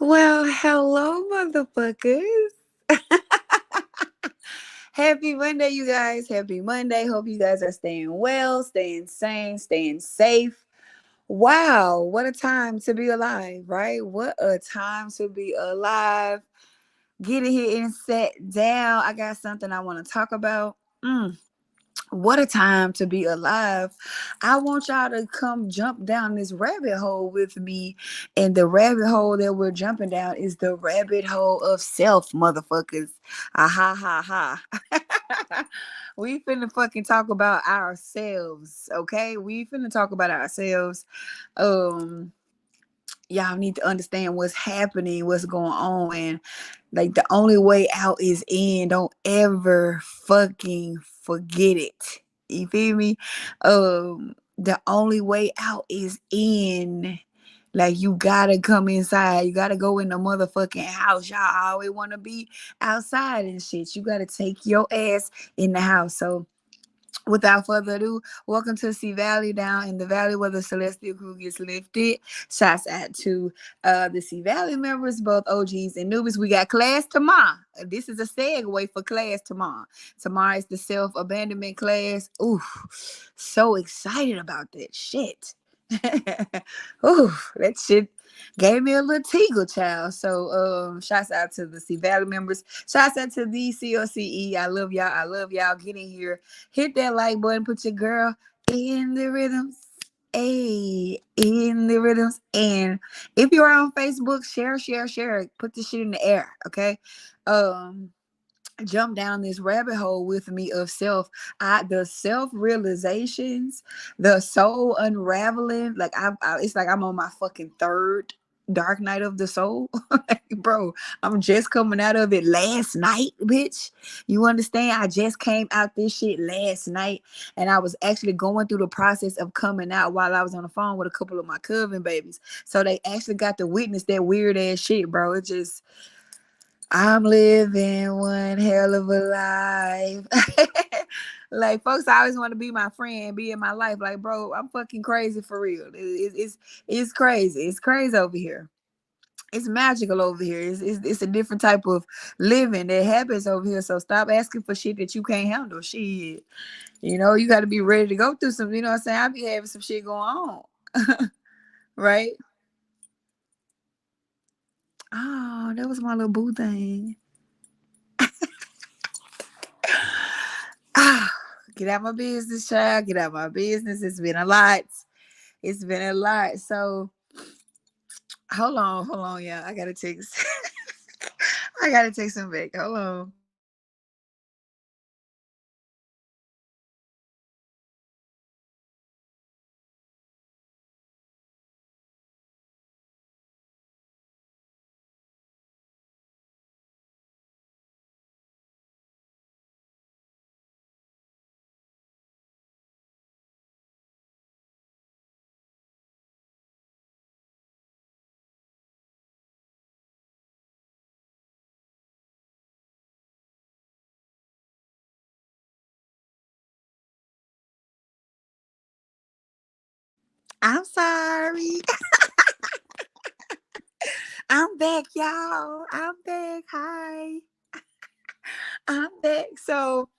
Well, hello, motherfuckers. Happy Monday, you guys. Happy Monday. Hope you guys are staying well, staying sane, staying safe. Wow, what a time to be alive, right? What a time to be alive. Getting here and sat down. I got something I want to talk about. What a time to be alive. I want y'all to come jump down this rabbit hole with me. And the rabbit hole that we're jumping down is the rabbit hole of self, motherfuckers. Ah, ha, ha, ha. We finna fucking talk about ourselves, okay? We finna talk about ourselves. Um, y'all need to understand what's happening, what's going on, and like the only way out is in. Don't ever fucking forget it. You feel me? The only way out is in. Like you gotta come inside. You gotta go in the motherfucking house. Y'all always wanna be outside and shit. You gotta take your ass in the house. So without further ado, welcome to Sea Valley, down in the valley where the celestial crew gets lifted. Shouts out to the Sea Valley members, both OGs and newbies. We got class tomorrow. This is a segue for class tomorrow. Tomorrow is the self-abandonment class. Ooh, so excited about that shit. Ooh, that shit gave me a little tingle, child. So shouts out to the Sea Valley members. Shouts out to the COCE. I love y'all. I love y'all. Get in here. Hit that like button. Put your girl in the rhythms. Hey, in the rhythms. And if you're on Facebook, share. Put this shit in the air. Okay. Jump down this rabbit hole with me of self. The self realizations, the soul unraveling. Like it's like I'm on my fucking third dark night of the soul. Like, bro, I'm just coming out of it last night, bitch. You understand? I just came out this shit last night, and I was actually going through the process of coming out while I was on the phone with a couple of my cousin babies. So they actually got to witness that weird ass shit, bro. It just I'm living one hell of a life. Like folks always want to be my friend, be in my life. Like, bro, I'm fucking crazy for real. It's crazy. It's crazy over here. It's magical over here. It's a different type of living that happens over here. So stop asking for shit that you can't handle. Shit. You got to be ready to go through some, you know what I'm saying? I be having some shit going on. Right? Oh, that was my little boo thing. Ah, get out my business, child. Get out my business. It's been a lot. It's been a lot. So hold on, yeah. I gotta text. I gotta take some back. Hold on. I'm sorry. I'm back, y'all. I'm back. Hi. I'm back. So,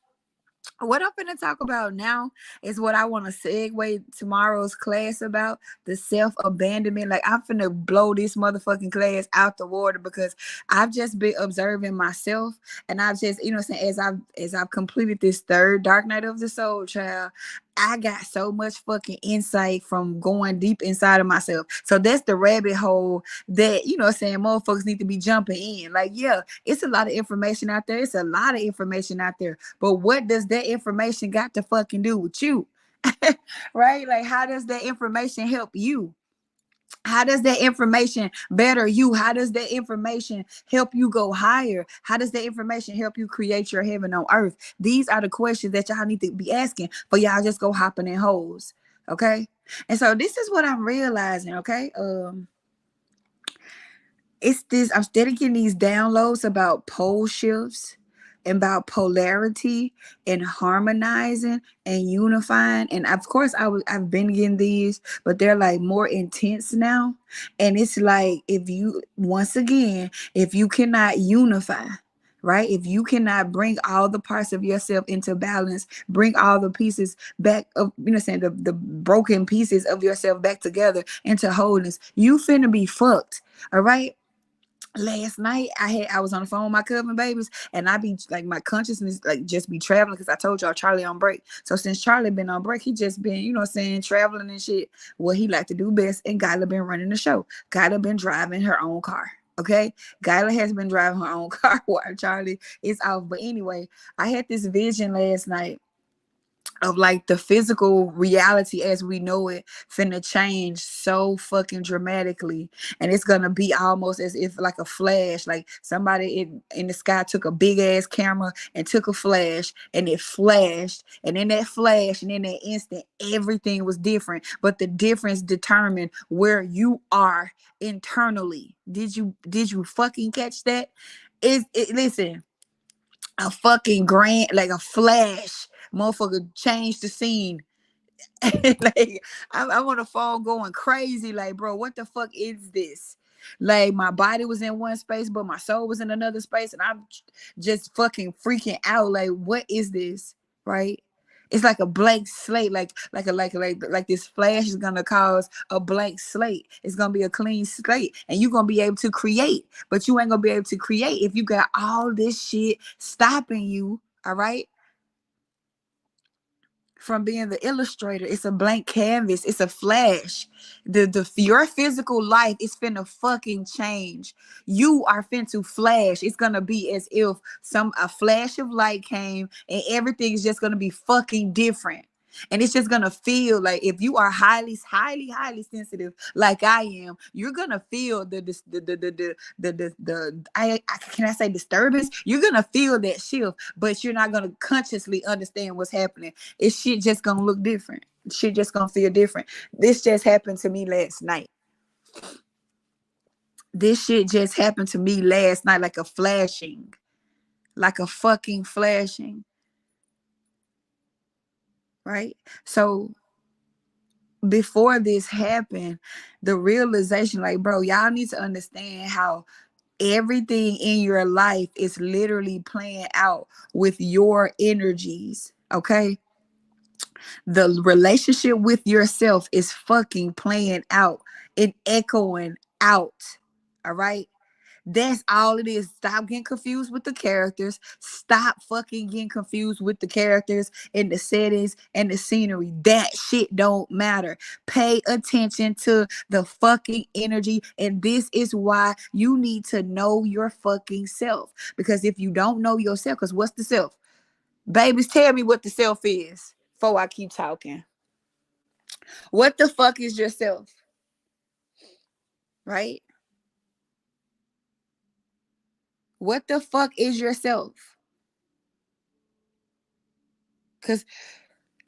what I'm going to talk about now is what I want to segue tomorrow's class about, the self abandonment. Like, I'm finna blow this motherfucking class out the water because I've just been observing myself, and I've just, saying, as I've completed this third dark night of the soul, child, I got so much fucking insight from going deep inside of myself. So that's the rabbit hole that, saying, motherfuckers need to be jumping in. Like, yeah, it's a lot of information out there. It's a lot of information out there. But what does that information got to fucking do with you? Right? Like, how does that information help you? How does that information better you? How does that information help you go higher? How does that information help you create your heaven on earth? These are the questions that y'all need to be asking for y'all just go hopping in holes. Okay. And so this is what I'm realizing. Okay. It's this, I'm steady getting these downloads about pole shifts and about polarity and harmonizing and unifying. And of course I've been getting these, but they're like more intense now. And it's like, if you, once again, if you cannot unify, right, if you cannot bring all the parts of yourself into balance, bring all the pieces back of, saying, the broken pieces of yourself back together into wholeness, you finna be fucked. All right. Last night I was on the phone with my cousin babies, and I be like, my consciousness like just be traveling, because I told y'all Charlie on break. So since Charlie been on break, he just been, traveling and shit, what he like to do best. And Gyla been running the show. Gyla been driving her own car. Okay, Gyla has been driving her own car while Charlie is off. But anyway, I had this vision last night of like the physical reality as we know it finna change so fucking dramatically, and it's gonna be almost as if like a flash, like somebody in the sky took a big ass camera and took a flash, and it flashed, and in that flash and in that instant everything was different, but the difference determined where you are internally. Did you fucking catch that? Listen, a fucking grand, like a flash, motherfucker changed the scene. Like, I'm on the phone going crazy, like, bro, what the fuck is this? Like, my body was in one space but my soul was in another space, and I'm just fucking freaking out, like, what is this? Right? It's like a blank slate, like this flash is gonna cause a blank slate. It's gonna be a clean slate, and you're gonna be able to create, but you ain't gonna be able to create if you got all this shit stopping you. All right, from being the illustrator. It's a blank canvas. It's a flash. The your physical life is finna fucking change. You are finna flash. It's gonna be as if a flash of light came and everything is just gonna be fucking different. And it's just gonna feel like, if you are highly sensitive, like I am, you're gonna feel I can I say disturbance. You're gonna feel that shift, but you're not gonna consciously understand what's happening. It's shit just gonna look different. Shit just gonna feel different. This just happened to me last night. This shit just happened to me last night, like a flashing, like a fucking flashing. Right? So before this happened, the realization, like, bro, y'all need to understand how everything in your life is literally playing out with your energies. Okay, the relationship with yourself is fucking playing out and echoing out. All right, that's all it is. Stop getting confused with the characters. Stop fucking getting confused with the characters and the settings and the scenery. That shit don't matter. Pay attention to the fucking energy. And this is why you need to know your fucking self. Because if you don't know yourself, because what's the self? Babies, tell me what the self is before I keep talking. What the fuck is yourself? Right? What the fuck is yourself? Because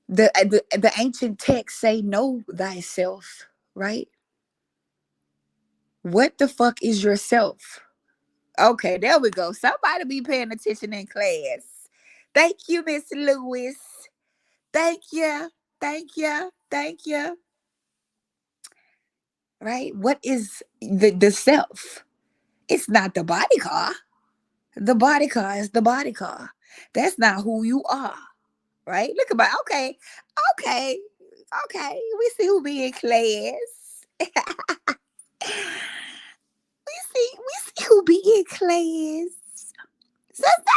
the ancient texts say, know thyself, right? What the fuck is yourself? Okay, there we go. Somebody be paying attention in class. Thank you, Miss Lewis. Thank you. Thank you. Thank you. Right? What is the self? It's not the body car. The body car is the body car. That's not who you are, right? Look about okay, okay, okay. We see who be in class. We see who be in class. Sister,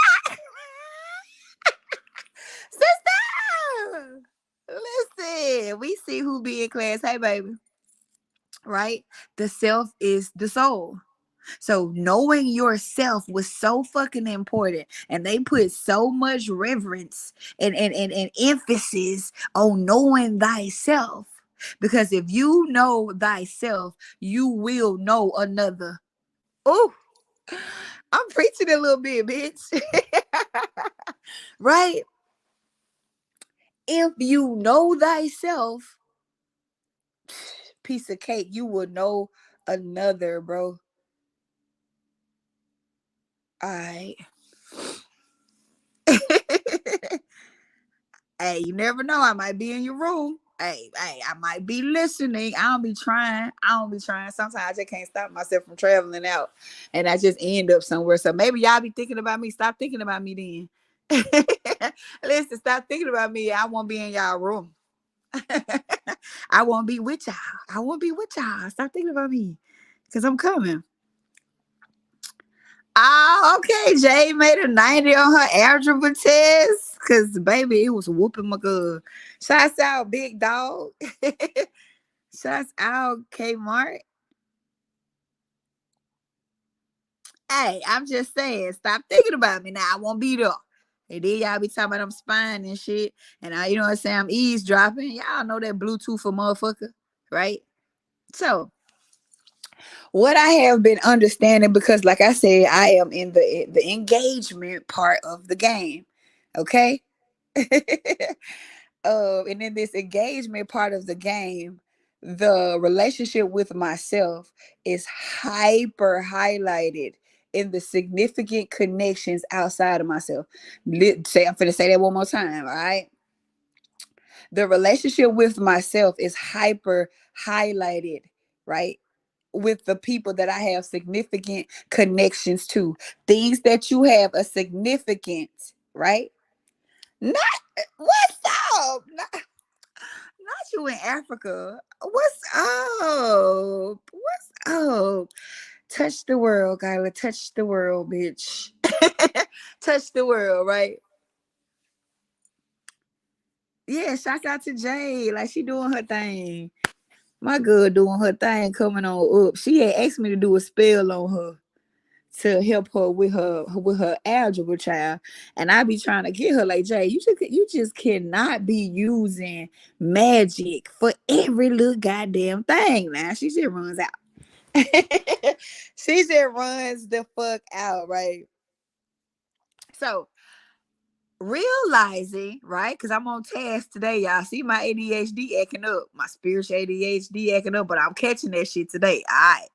sister. Listen, we see who be in class. Hey, baby, right? The self is the soul. So knowing yourself was so fucking important. And they put so much reverence and emphasis on knowing thyself. Because if you know thyself, you will know another. Oh, I'm preaching a little bit, bitch. Right? If you know thyself, piece of cake, you will know another, bro. All right. Hey, you never know. I might be in your room. Hey, I might be listening. I don't be trying. I don't be trying. Sometimes I just can't stop myself from traveling out, and I just end up somewhere. So maybe y'all be thinking about me. Stop thinking about me then. Listen, stop thinking about me. I won't be in y'all room. I won't be with y'all. I won't be with y'all. Stop thinking about me, cause I'm coming. Oh, okay. Jay made a 90 on her algebra test. Cause baby, it was whooping my good. Shouts out, big dog. Shouts out, Kmart. Hey, I'm just saying, stop thinking about me now. I won't be there. And then y'all be talking about I'm spying and shit. And I, you know what I'm saying? I'm eavesdropping. Y'all know that Bluetooth for motherfucker, right? So what I have been understanding, because like I said, I am in the engagement part of the game. Okay. And in this engagement part of the game, the relationship with myself is hyper highlighted in the significant connections outside of myself. I'm finna say that one more time. All right. The relationship with myself is hyper highlighted, right? With the people that I have significant connections to, things that you have a significant, right? Not what's up? Not you in Africa. What's up? What's up? Touch the world, Kyla. Touch the world, bitch. Touch the world, right? Yeah, shout out to Jay. Like she doing her thing. My girl doing her thing coming on up. She had asked me to do a spell on her to help her with her algebra child, and I be trying to get her like Jay. You just cannot be using magic for every little goddamn thing. Now she just runs out. She just runs the fuck out, right? So realizing, right? Because I'm on task today, y'all. See my ADHD acting up, my spiritual ADHD acting up, but I'm catching that shit today. All right.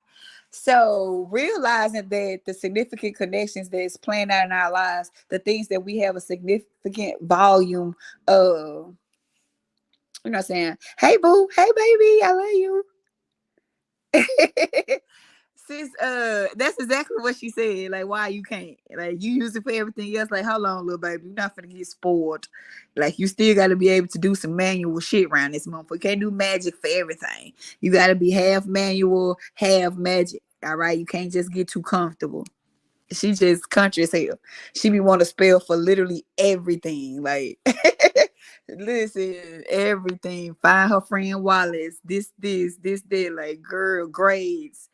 So realizing that the significant connections that's playing out in our lives, the things that we have a significant volume of, you know what I'm saying? Hey boo, hey baby, I love you. Sis, that's exactly what she said. Like, why you can't? Like, you use it for everything else. Like, hold on, little baby, you're not gonna get spoiled. Like, you still got to be able to do some manual shit around this month. You can't do magic for everything. You got to be half manual, half magic. All right, you can't just get too comfortable. She just country as hell. She be want to spell for literally everything. Like, listen, everything. Find her friend Wallace. This, that. Like, girl, grades,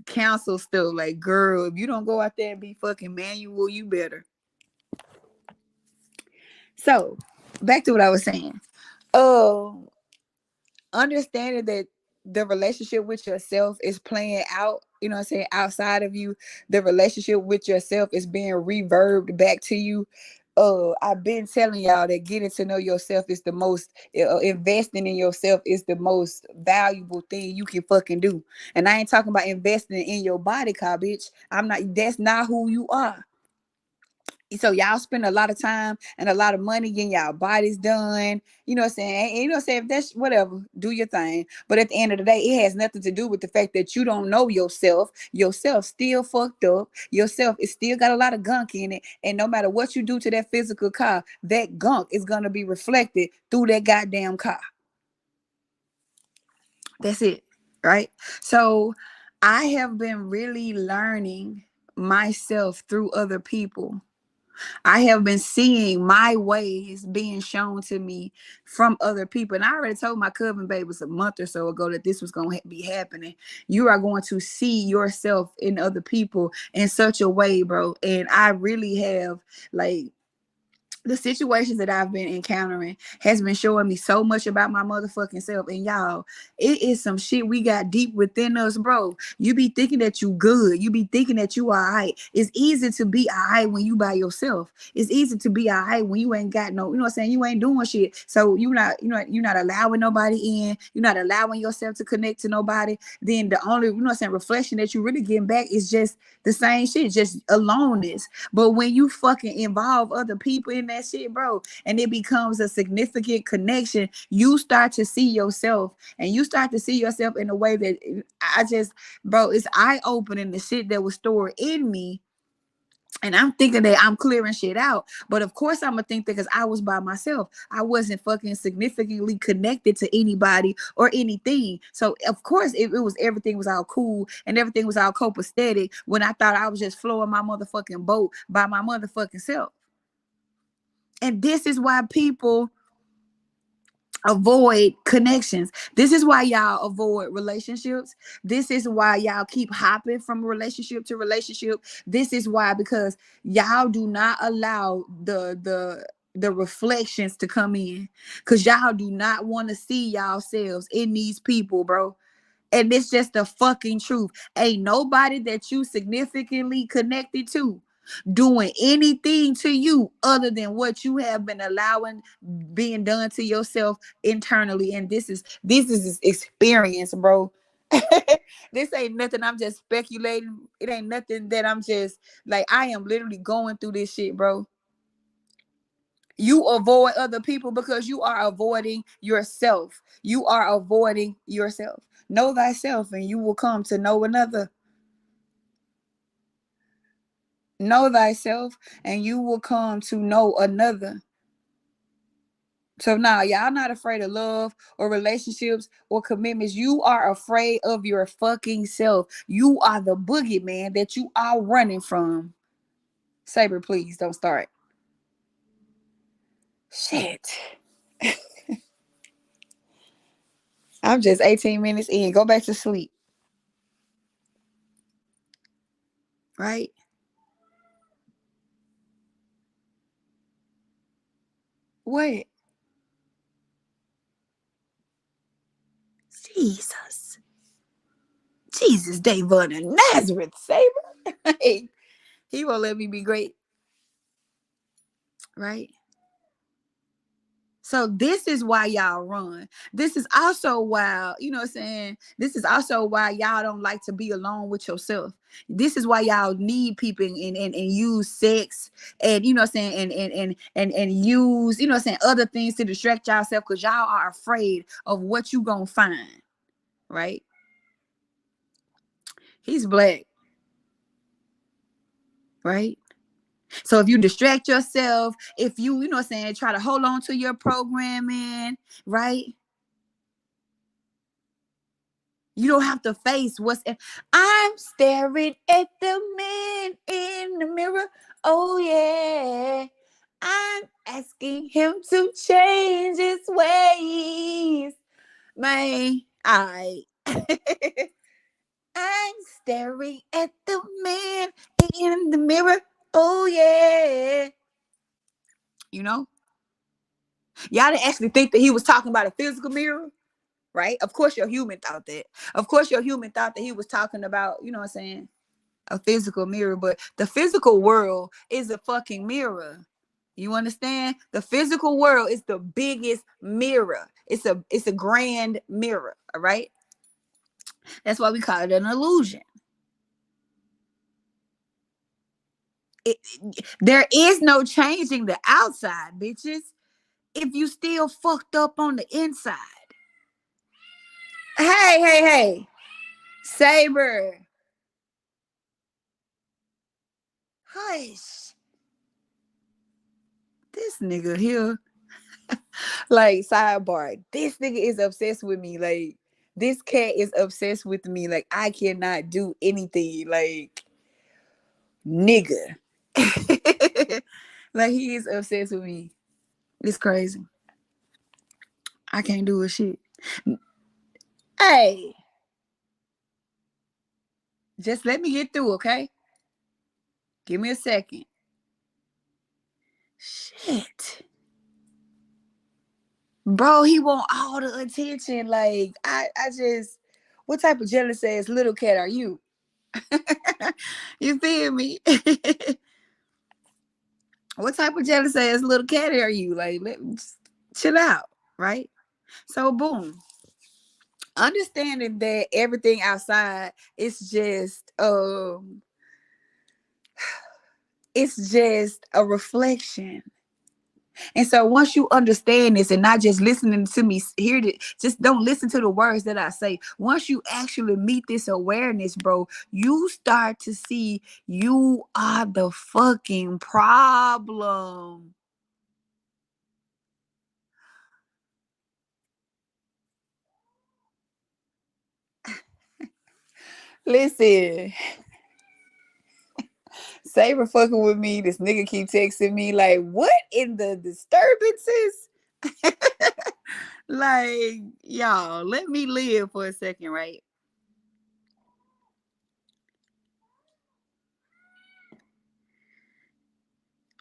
council stuff. Like, girl, if you don't go out there and be fucking manual, you better. So, back to what I was saying. Oh, understanding that the relationship with yourself is playing out, you know what I'm saying, outside of you, the relationship with yourself is being reverbed back to you. I've been telling y'all that getting to know yourself is the most investing in yourself is the most valuable thing you can fucking do. And I ain't talking about investing in your body car, bitch. I'm not, that's not who you are. So y'all spend a lot of time and a lot of money getting y'all bodies done. You know what I'm saying? And you know what I'm saying? If that's whatever, do your thing. But at the end of the day, it has nothing to do with the fact that you don't know yourself. Yourself still fucked up. Yourself is still got a lot of gunk in it. And no matter what you do to that physical car, that gunk is gonna be reflected through that goddamn car. That's it. Right? So I have been really learning myself through other people. I have been seeing my ways being shown to me from other people. And I already told my cousin babies a month or so ago that this was going to be happening. You are going to see yourself in other people in such a way, bro. And I really have, like, the situations that I've been encountering has been showing me so much about my motherfucking self. And y'all, it is some shit we got deep within us, bro. You be thinking that you good. You be thinking that you all right. It's easy to be all right when you by yourself. It's easy to be all right when you ain't got no, you know what I'm saying? You ain't doing shit. So you're not allowing nobody in. You're not allowing yourself to connect to nobody. Then the only, you know what I'm saying, reflection that you really getting back is just the same shit, just aloneness. But when you fucking involve other people in that shit, bro, and it becomes a significant connection, you start to see yourself, and you start to see yourself in a way that bro, it's eye opening, the shit that was stored in me. And I'm thinking that I'm clearing shit out. But of course I'm gonna think that because I was by myself. I wasn't fucking significantly connected to anybody or anything. So of course it was, everything was all cool and everything was all copacetic when I thought I was just flowing my motherfucking boat by my motherfucking self. And this is why people avoid connections. This is why y'all avoid relationships. This is why y'all keep hopping from relationship to relationship. This is why, because y'all do not allow the reflections to come in, because y'all do not want to see yourselves in these people, bro. And it's just the fucking truth. Ain't nobody that you significantly connected to doing anything to you other than what you have been allowing being done to yourself internally. And this is experience, bro. This ain't nothing I'm just speculating. It ain't nothing that I'm just like, I am literally going through this shit, bro. You avoid other people because you are avoiding yourself. You are avoiding yourself. Know thyself and you will come to know another. Know thyself and you will come to know another. So now y'all not afraid of love or relationships or commitments. You are afraid of your fucking self. You are the boogeyman that you are running from. Saber, please don't start. Shit. I'm just 18 minutes in. Go back to sleep. Right? What? Jesus. Jesus, Davon of Nazareth, Saber. Hey, he won't let me be great. Right? So this is why y'all run. This is also why, you know what I'm saying? This is also why y'all don't like to be alone with yourself. This is why y'all need people and use sex and, you know what I'm saying, and use, you know what I'm saying, other things to distract yourself because y'all are afraid of what you gonna find, right? He's black, right? So if you distract yourself, if you know what I'm saying, try to hold on to your programming, right? You don't have to face what's in. I'm staring at the man in the mirror. Oh, yeah. I'm asking him to change his ways. Man, I. I'm staring at the man in the mirror. Oh, yeah. You know? Y'all didn't actually think that he was talking about a physical mirror, right? Of course, your human thought that. Of course, your human thought that he was talking about, you know what I'm saying, a physical mirror, but the physical world is a fucking mirror. You understand? The physical world is the biggest mirror. It's a grand mirror, all right? That's why we call it an illusion. There is no changing the outside, bitches, if you still fucked up on the inside. Hey, hey, hey. Saber. Hush. This nigga here. Like, sidebar. This nigga is obsessed with me. Like, this cat is obsessed with me. Like, I cannot do anything. Like, nigga. Like, he is obsessed with me. It's crazy. I can't do a shit. Hey, just let me get through, okay? Give me a second. Shit. Bro, he want all the attention. Like, I just, what type of jealous ass little cat are you? You feel me? What type of jealous ass little cat are you? Like, just chill out, right? So, boom. Understanding that everything outside is just it's just a reflection. And so once you understand this and not just listening to me, hear it, just don't listen to the words that I say. Once you actually meet this awareness, bro, you start to see you are the fucking problem. Listen, Saber fucking with me. This nigga keep texting me like, what in the disturbances? Like, y'all, let me live for a second, right?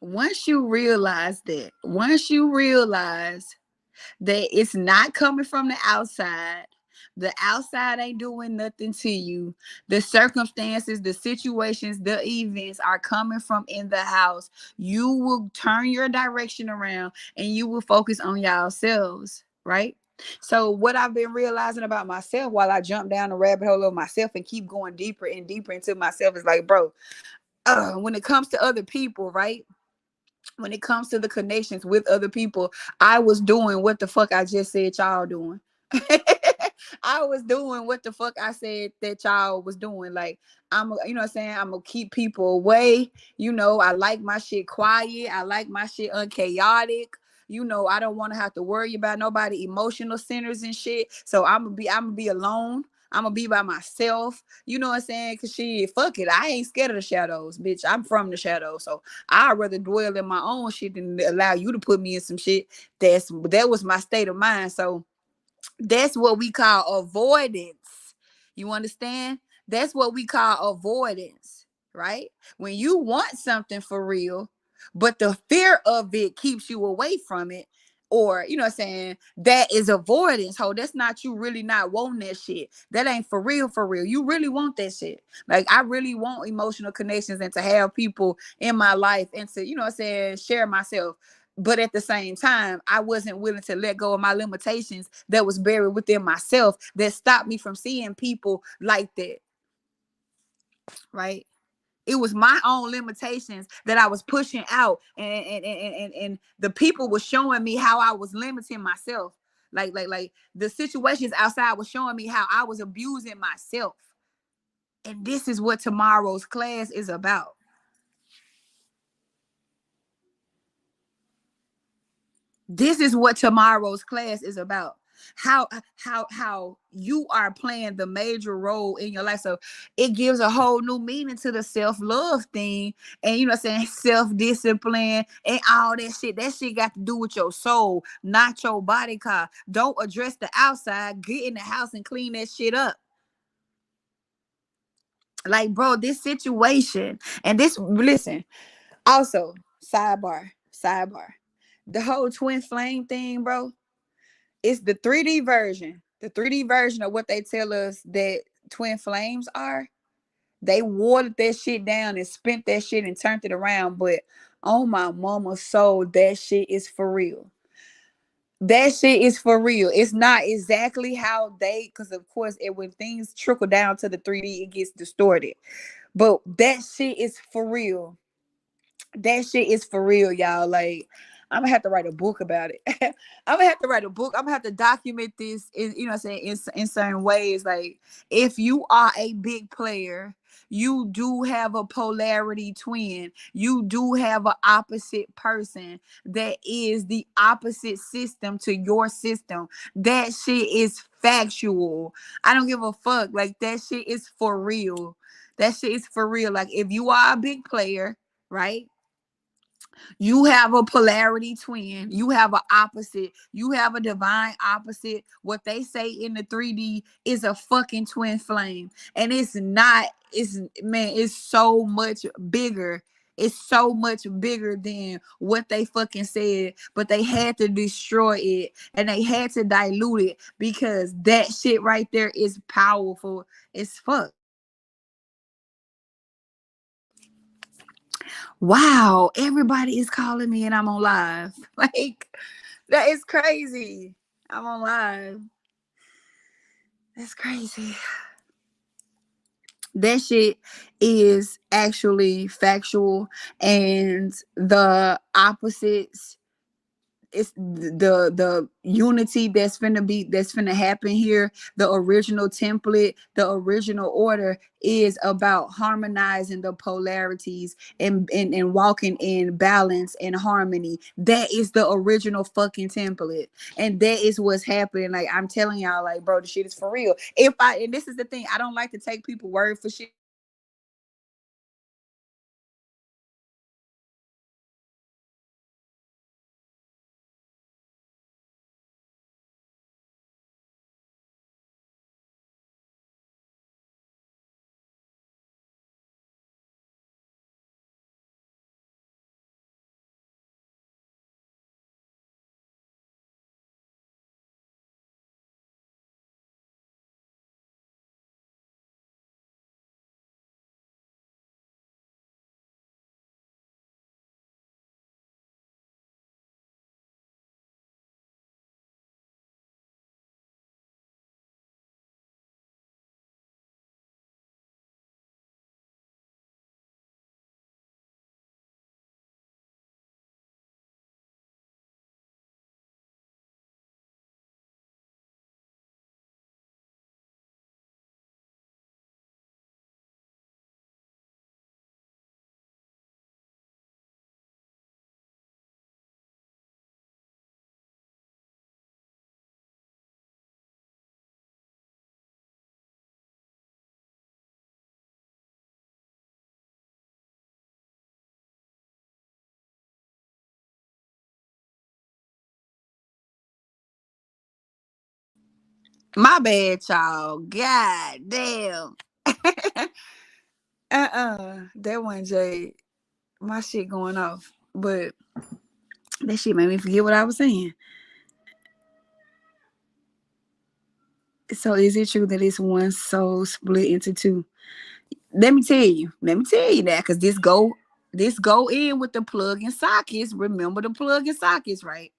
Once you realize that it's not coming from the outside ain't doing nothing to you, the circumstances, the situations, the events are coming from in the house, you will turn your direction around and you will focus on yourselves, right? So what I've been realizing about myself while I jump down the rabbit hole of myself and keep going deeper and deeper into myself is like, bro, when it comes to other people, right? When it comes to the connections with other people, I was doing what the fuck I just said y'all doing. I was doing what the fuck I said that y'all was doing. Like, you know what I'm saying? I'm gonna keep people away. You know, I like my shit quiet. I like my shit unchaotic. You know, I don't want to have to worry about nobody emotional centers and shit. So I'm gonna be alone. I'm gonna be by myself. You know what I'm saying? Cause shit, fuck it. I ain't scared of the shadows, bitch. I'm from the shadows. So I'd rather dwell in my own shit than allow you to put me in some shit. That was my state of mind. So that's what we call avoidance. You understand? That's what we call avoidance, right? When you want something for real, but the fear of it keeps you away from it, or you know what I'm saying, that is avoidance. Ho, that's not you really not wanting that shit. That ain't for real, for real. You really want that shit. Like, I really want emotional connections and to have people in my life and to, you know what I'm saying, share myself. But at the same time, I wasn't willing to let go of my limitations that was buried within myself that stopped me from seeing people like that, right? It was my own limitations that I was pushing out, and the people were showing me how I was limiting myself. Like the situations outside was showing me how I was abusing myself. And this is what tomorrow's class is about. This is what tomorrow's class is about. How you are playing the major role in your life. So it gives a whole new meaning to the self-love thing, and you know what I'm saying, self-discipline and all that shit. That shit got to do with your soul, not your body. Car don't address the outside, get in the house and clean that shit up. Like, bro, this situation and this, listen, also, sidebar, the whole twin flame thing, bro. It's the 3D version. The 3D version of what they tell us that twin flames are. They watered that shit down and spent that shit and turned it around. But on my mama's soul, that shit is for real. That shit is for real. It's not exactly how they, because of course, when things trickle down to the 3D, it gets distorted. But that shit is for real. That shit is for real, y'all. Like, I'm gonna have to write a book about it. I'm gonna have to write a book. I'm gonna have to document this in, you know what I'm saying, in certain ways. Like, if you are a big player, you do have a polarity twin. You do have an opposite person that is the opposite system to your system. That shit is factual. I don't give a fuck. Like, that shit is for real. That shit is for real. Like, if you are a big player, right? You have a polarity twin. You have an opposite. You have a divine opposite. What they say in the 3D is a fucking twin flame. And it's not, it's, man, it's so much bigger. It's so much bigger than what they fucking said, but they had to destroy it and they had to dilute it because that shit right there is powerful as fuck. Wow, everybody is calling me and I'm on live. Like, that is crazy. I'm on live. That's crazy. That shit is actually factual, and the opposites, it's the unity that's finna happen here. The original template, the original order is about harmonizing the polarities and walking in balance and harmony. That is the original fucking template, and that is what's happening. Like, I'm telling y'all, like, bro, the shit is for real. If I and this is the thing, I don't like to take people word for shit. My bad, y'all. God damn. That one Jade. My shit going off. But that shit made me forget what I was saying. So is it true that it's one soul split into two? Let me tell you. Let me tell you that, because this go in with the plug and sockets. Remember the plug and sockets, right?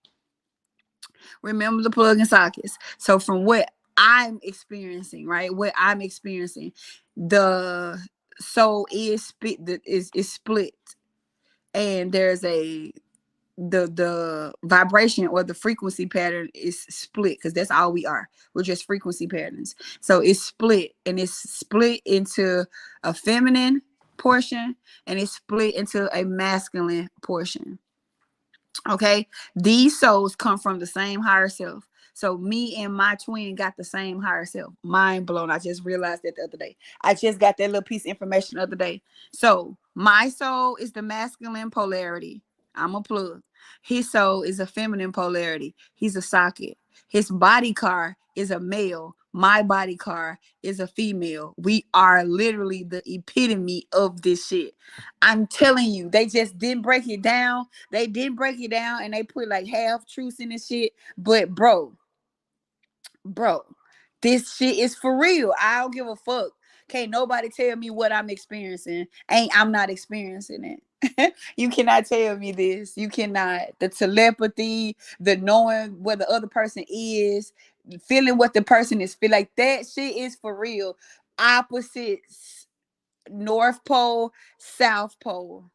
Remember the plug and sockets. So from what I'm experiencing, right? What I'm experiencing, the soul is split is split, and there's a the vibration or the frequency pattern is split, because that's all we are. We're just frequency patterns. So it's split, and it's split into a feminine portion and it's split into a masculine portion. Okay, these souls come from the same higher self. So me and my twin got the same higher self. Mind blown. I just realized that the other day. I just got that little piece of information the other day. So my soul is the masculine polarity. I'm a plug. His soul is a feminine polarity. He's a socket. His body car is a male. My body car is a female. We are literally the epitome of this shit. I'm telling you, they just didn't break it down. They didn't break it down, and they put like half truths in this shit. But bro, this shit is for real. I don't give a fuck. Can't nobody tell me what I'm experiencing. I'm not experiencing it. You cannot tell me this. You cannot. The telepathy, the knowing where the other person is, feeling what the person is feel like, that shit is for real. Opposites, North Pole, South Pole.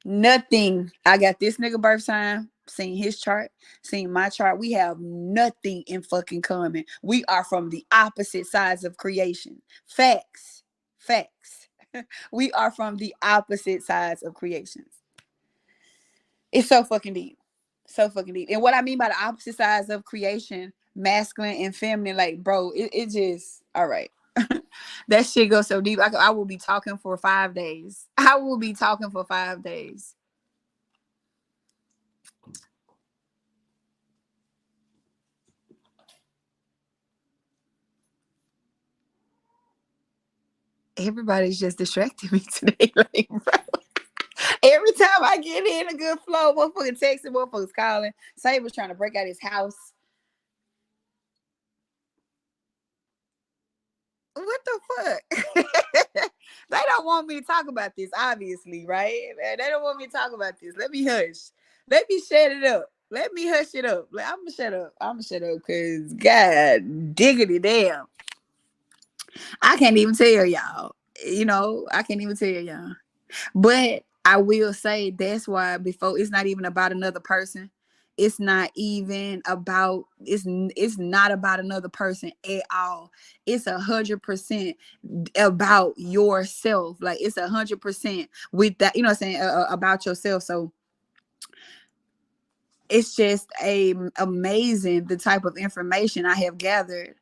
Nothing. I got this nigga birth sign, seen his chart, seen my chart. We have nothing in fucking common. We are from the opposite sides of creation. Facts. Facts. We are from the opposite sides of creations. It's so fucking deep. So fucking deep. And what I mean by the opposite sides of creation, masculine and feminine, like, bro, it just, all right. That shit goes so deep. I will be talking for 5 days. I will be talking for 5 days. Everybody's just distracting me today. Like, bro, every time I get in a good flow, motherfucking texting, motherfuckers calling. Sabre's trying to break out his house. What the fuck? They don't want me to talk about this, obviously, right? They don't want me to talk about this. Let me hush. Let me shut it up. Let me hush it up. I'm gonna shut up. I'm gonna shut up because God diggity damn. I can't even tell y'all. I can't even tell y'all. But I will say that's why before it's not even about another person. It's not about another person at all. It's 100% about yourself. Like it's 100% with that, you know what I'm saying, about yourself. So it's just amazing the type of information I have gathered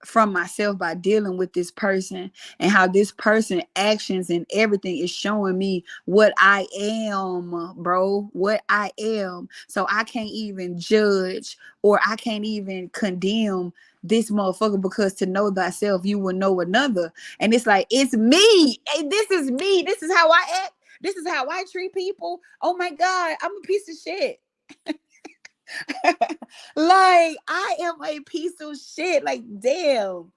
from myself by dealing with this person and how this person actions and everything is showing me what I am, bro, what I am. So I can't even judge or I can't even condemn this motherfucker because to know thyself you will know another. And it's like, it's me. Hey, this is me. This is how I act. This is how I treat people. Oh my God, I'm a piece of shit. Like I am a piece of shit. Like damn.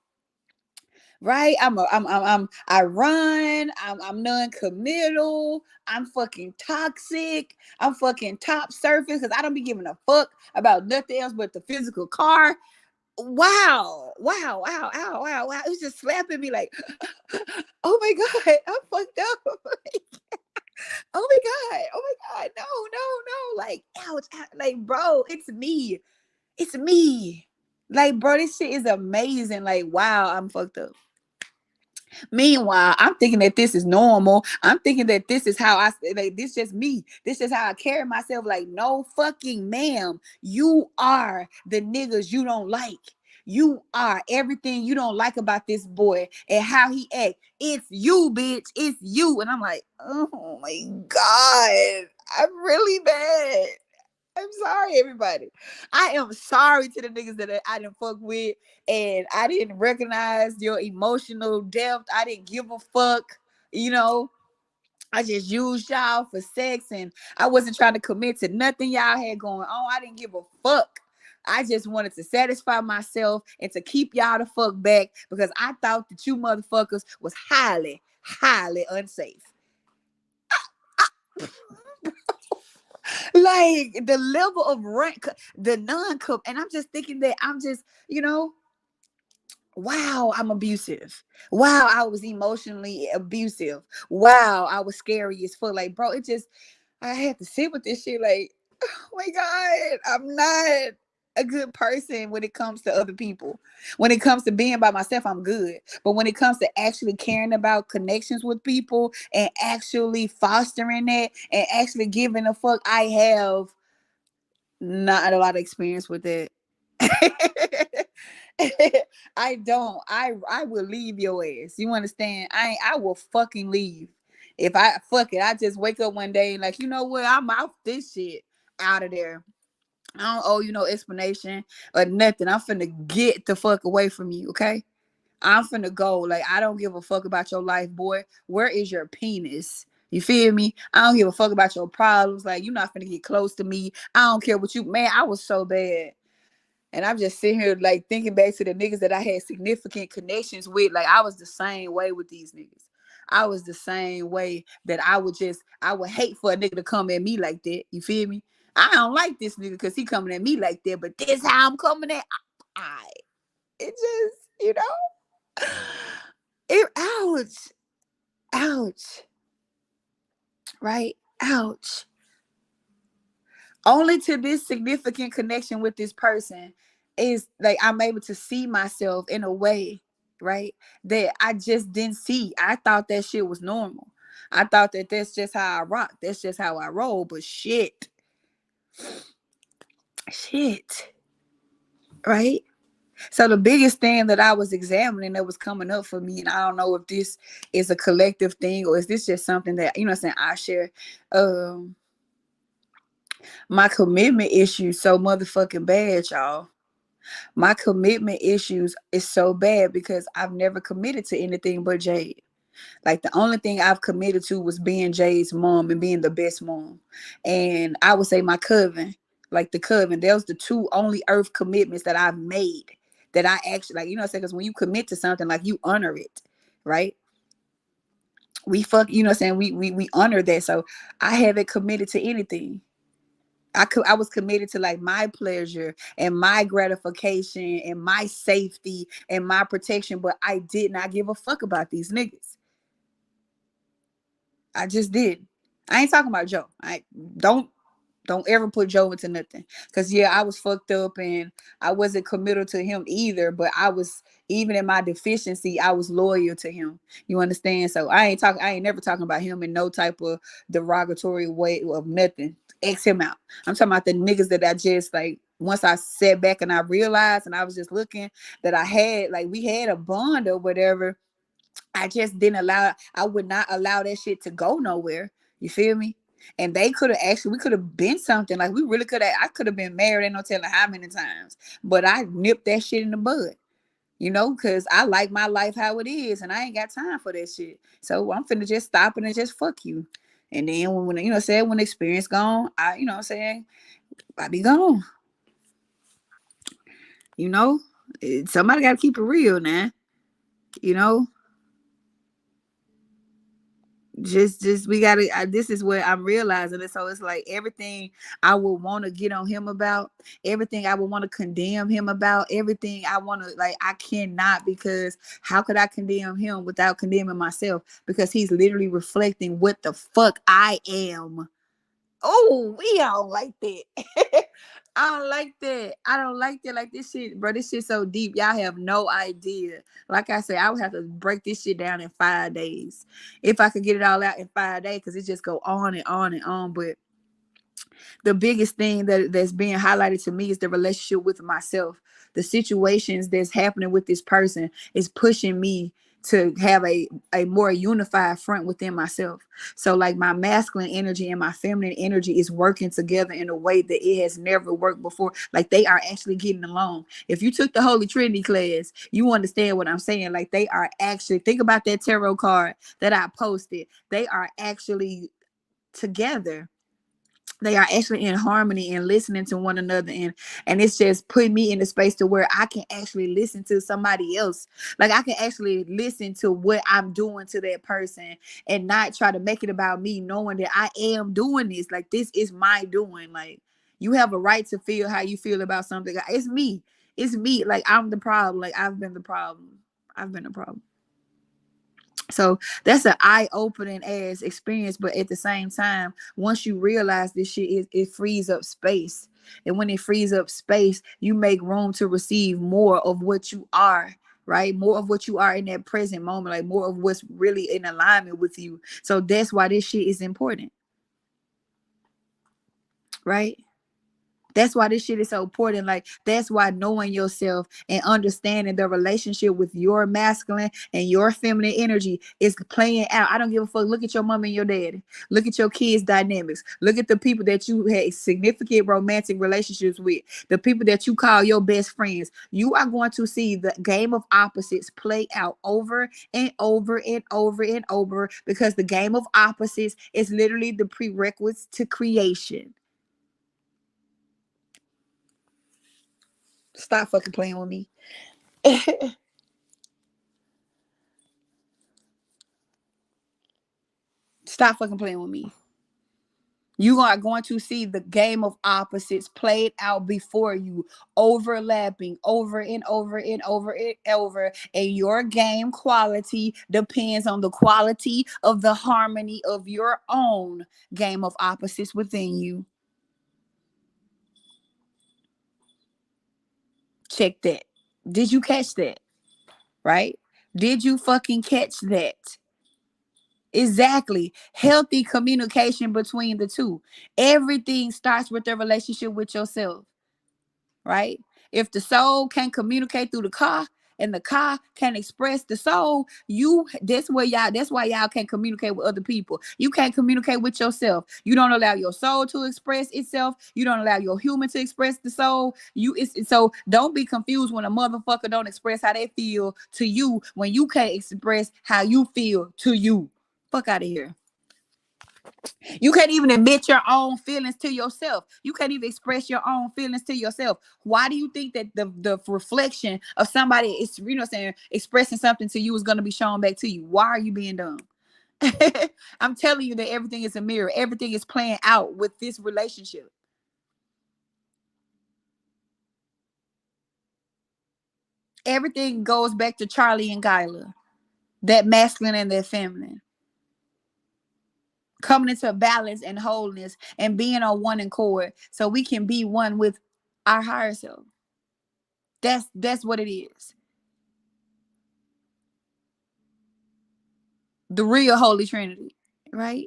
Right? I run. I'm non-committal. I'm fucking toxic. I'm fucking top surface because I don't be giving a fuck about nothing else but the physical car. Wow. Wow. Wow. Wow. Wow. Wow. It was just slapping me like, oh my God, I'm fucked up. Oh my God. Oh my God. No, no, no. Like, ouch, ouch. Like, bro, it's me. It's me. Like, bro, this shit is amazing. Like, wow, I'm fucked up. Meanwhile, I'm thinking that this is normal. I'm thinking that this is how like this just me. This is how I carry myself. Like, no fucking ma'am. You are the niggas you don't like. You are everything you don't like about this boy and how he act. It's you, bitch. It's you. And I'm like, oh my God. I'm really bad. I'm sorry, everybody. I am sorry to the niggas that I didn't fuck with and I didn't recognize your emotional depth. I didn't give a fuck. You know, I just used y'all for sex and I wasn't trying to commit to nothing y'all had going on. I didn't give a fuck. I just wanted to satisfy myself and to keep y'all the fuck back because I thought that you motherfuckers was highly, highly unsafe. Like the level of rank, the non-cup, and I'm just thinking that I'm just, wow, I'm abusive. Wow, I was emotionally abusive. Wow, I was scary as fuck. Like, bro, I had to sit with this shit. Like, oh my God, I'm not a good person when it comes to other people. When it comes to being by myself, I'm good. But when it comes to actually caring about connections with people and actually fostering that and actually giving a fuck, I have not a lot of experience with it. I don't. I will leave your ass. You understand? I will fucking leave. If I fuck it, I just wake up one day and like, you know what? I'm out this shit out of there. I don't owe you no explanation or nothing. I'm finna get the fuck away from you, okay? I'm finna go. Like, I don't give a fuck about your life, boy. Where is your penis? You feel me? I don't give a fuck about your problems. Like, you're not finna get close to me. I don't care what you, man, I was so bad. And I'm just sitting here like thinking back to the niggas that I had significant connections with. Like, I was the same way with these niggas. I was the same way that I would hate for a nigga to come at me like that. You feel me? I don't like this nigga because he coming at me like that, but this how I'm coming at. I it just, it ouch. Ouch. Right? Ouch. Only to this significant connection with this person is like I'm able to see myself in a way, right? That I just didn't see. I thought that shit was normal. I thought that that's just how I rock. That's just how I roll. But shit, right? So the biggest thing that I was examining that was coming up for me, and I don't know if this is a collective thing or is this just something that, you know what I'm saying, I share. Um, my commitment issue so motherfucking bad, y'all. My commitment issues is so bad because I've never committed to anything but Jade. Like the only thing I've committed to was being Jade's mom and being the best mom. And I would say my coven, like the coven, that was the two only earth commitments that I've made that I actually like, you know what I'm saying? Because when you commit to something, like you honor it, right? We fuck, you know what I'm saying? We honor that. So I haven't committed to anything. I was committed to like my pleasure and my gratification and my safety and my protection, but I did not give a fuck about these niggas. I just did. I ain't talking about Joe. I don't ever put Joe into nothing. Cause yeah, I was fucked up and I wasn't committed to him either. But I was, even in my deficiency, I was loyal to him. You understand? So I ain't never talking about him in no type of derogatory way of nothing. X him out. I'm talking about the niggas that I just like once I sat back and I realized and I was just looking that I had like we had a bond or whatever. I just didn't allow, I would not allow that shit to go nowhere. You feel me? And they could have actually, we could have been something. Like we really could have, I could have been married, ain't no telling how many times. But I nipped that shit in the bud, you know, because I like my life how it is and I ain't got time for that shit. So I'm finna just stop it and just fuck you. And then when you know, say when the experience gone, I, you know what I'm saying, I be gone. You know, somebody got to keep it real now, you know. Just we gotta this is where I'm realizing it. So it's like everything I would want to get on him about, everything I would want to condemn him about, everything I want to like, I cannot, because how could I condemn him without condemning myself? Because he's literally reflecting what the fuck I am. Oh, we don't like that. I don't like that. I don't like that. Like this shit, bro. This shit so deep. Y'all have no idea. Like I said, I would have to break this shit down in 5 days if I could get it all out in 5 days, because it just go on and on and on. But the biggest thing that's being highlighted to me is the relationship with myself. The situations that's happening with this person is pushing me to have a more unified front within myself. So like my masculine energy and my feminine energy is working together in a way that it has never worked before. Like they are actually getting along. If you took the Holy Trinity class, you understand what I'm saying. Like they are actually, think about that tarot card that I posted. They are actually together. They are actually in harmony and listening to one another, and it's just putting me in the space to where I can actually listen to somebody else. Like I can actually listen to what I'm doing to that person and not try to make it about me, knowing that I am doing this. Like this is my doing. Like you have a right to feel how you feel about something. It's me. It's me. Like I'm the problem. Like I've been the problem. I've been the problem. So that's an eye-opening ass experience, but at the same time, once you realize this shit, it frees up space. And when it frees up space, you make room to receive more of what you are, right? More of what you are in that present moment, like more of what's really in alignment with you. So that's why this shit is important, right? That's why this shit is so important. Like, that's why knowing yourself and understanding the relationship with your masculine and your feminine energy is playing out. I don't give a fuck. Look at your mom and your daddy. Look at your kids' dynamics. Look at the people that you had significant romantic relationships with, the people that you call your best friends. You are going to see the game of opposites play out over and over and over and over, because the game of opposites is literally the prerequisites to creation. Stop fucking playing with me. Stop fucking playing with me. You are going to see the game of opposites played out before you, overlapping over and over and over and over. And your game quality depends on the quality of the harmony of your own game of opposites within you. Check that. Did you catch that? Right? Did you fucking catch that? Exactly. Healthy communication between the two. Everything starts with the relationship with yourself, right? If the soul can't communicate through the car and the car can't express the soul, you that's why y'all can't communicate with other people. You can't communicate with yourself. You don't allow your soul to express itself. You don't allow your human to express the soul. So don't be confused when a motherfucker don't express how they feel to you when you can't express how you feel to you. Fuck out of here. You can't even admit your own feelings to yourself. You can't even express your own feelings to yourself. Why do you think that the reflection of somebody is, saying, expressing something to you is going to be shown back to you? Why are you being dumb? I'm telling you that everything is a mirror. Everything is playing out with this relationship. Everything goes back to Charlie and Gyla, that masculine and that feminine, coming into balance and wholeness and being on one accord so we can be one with our higher self. That's what it is. The real Holy Trinity, right?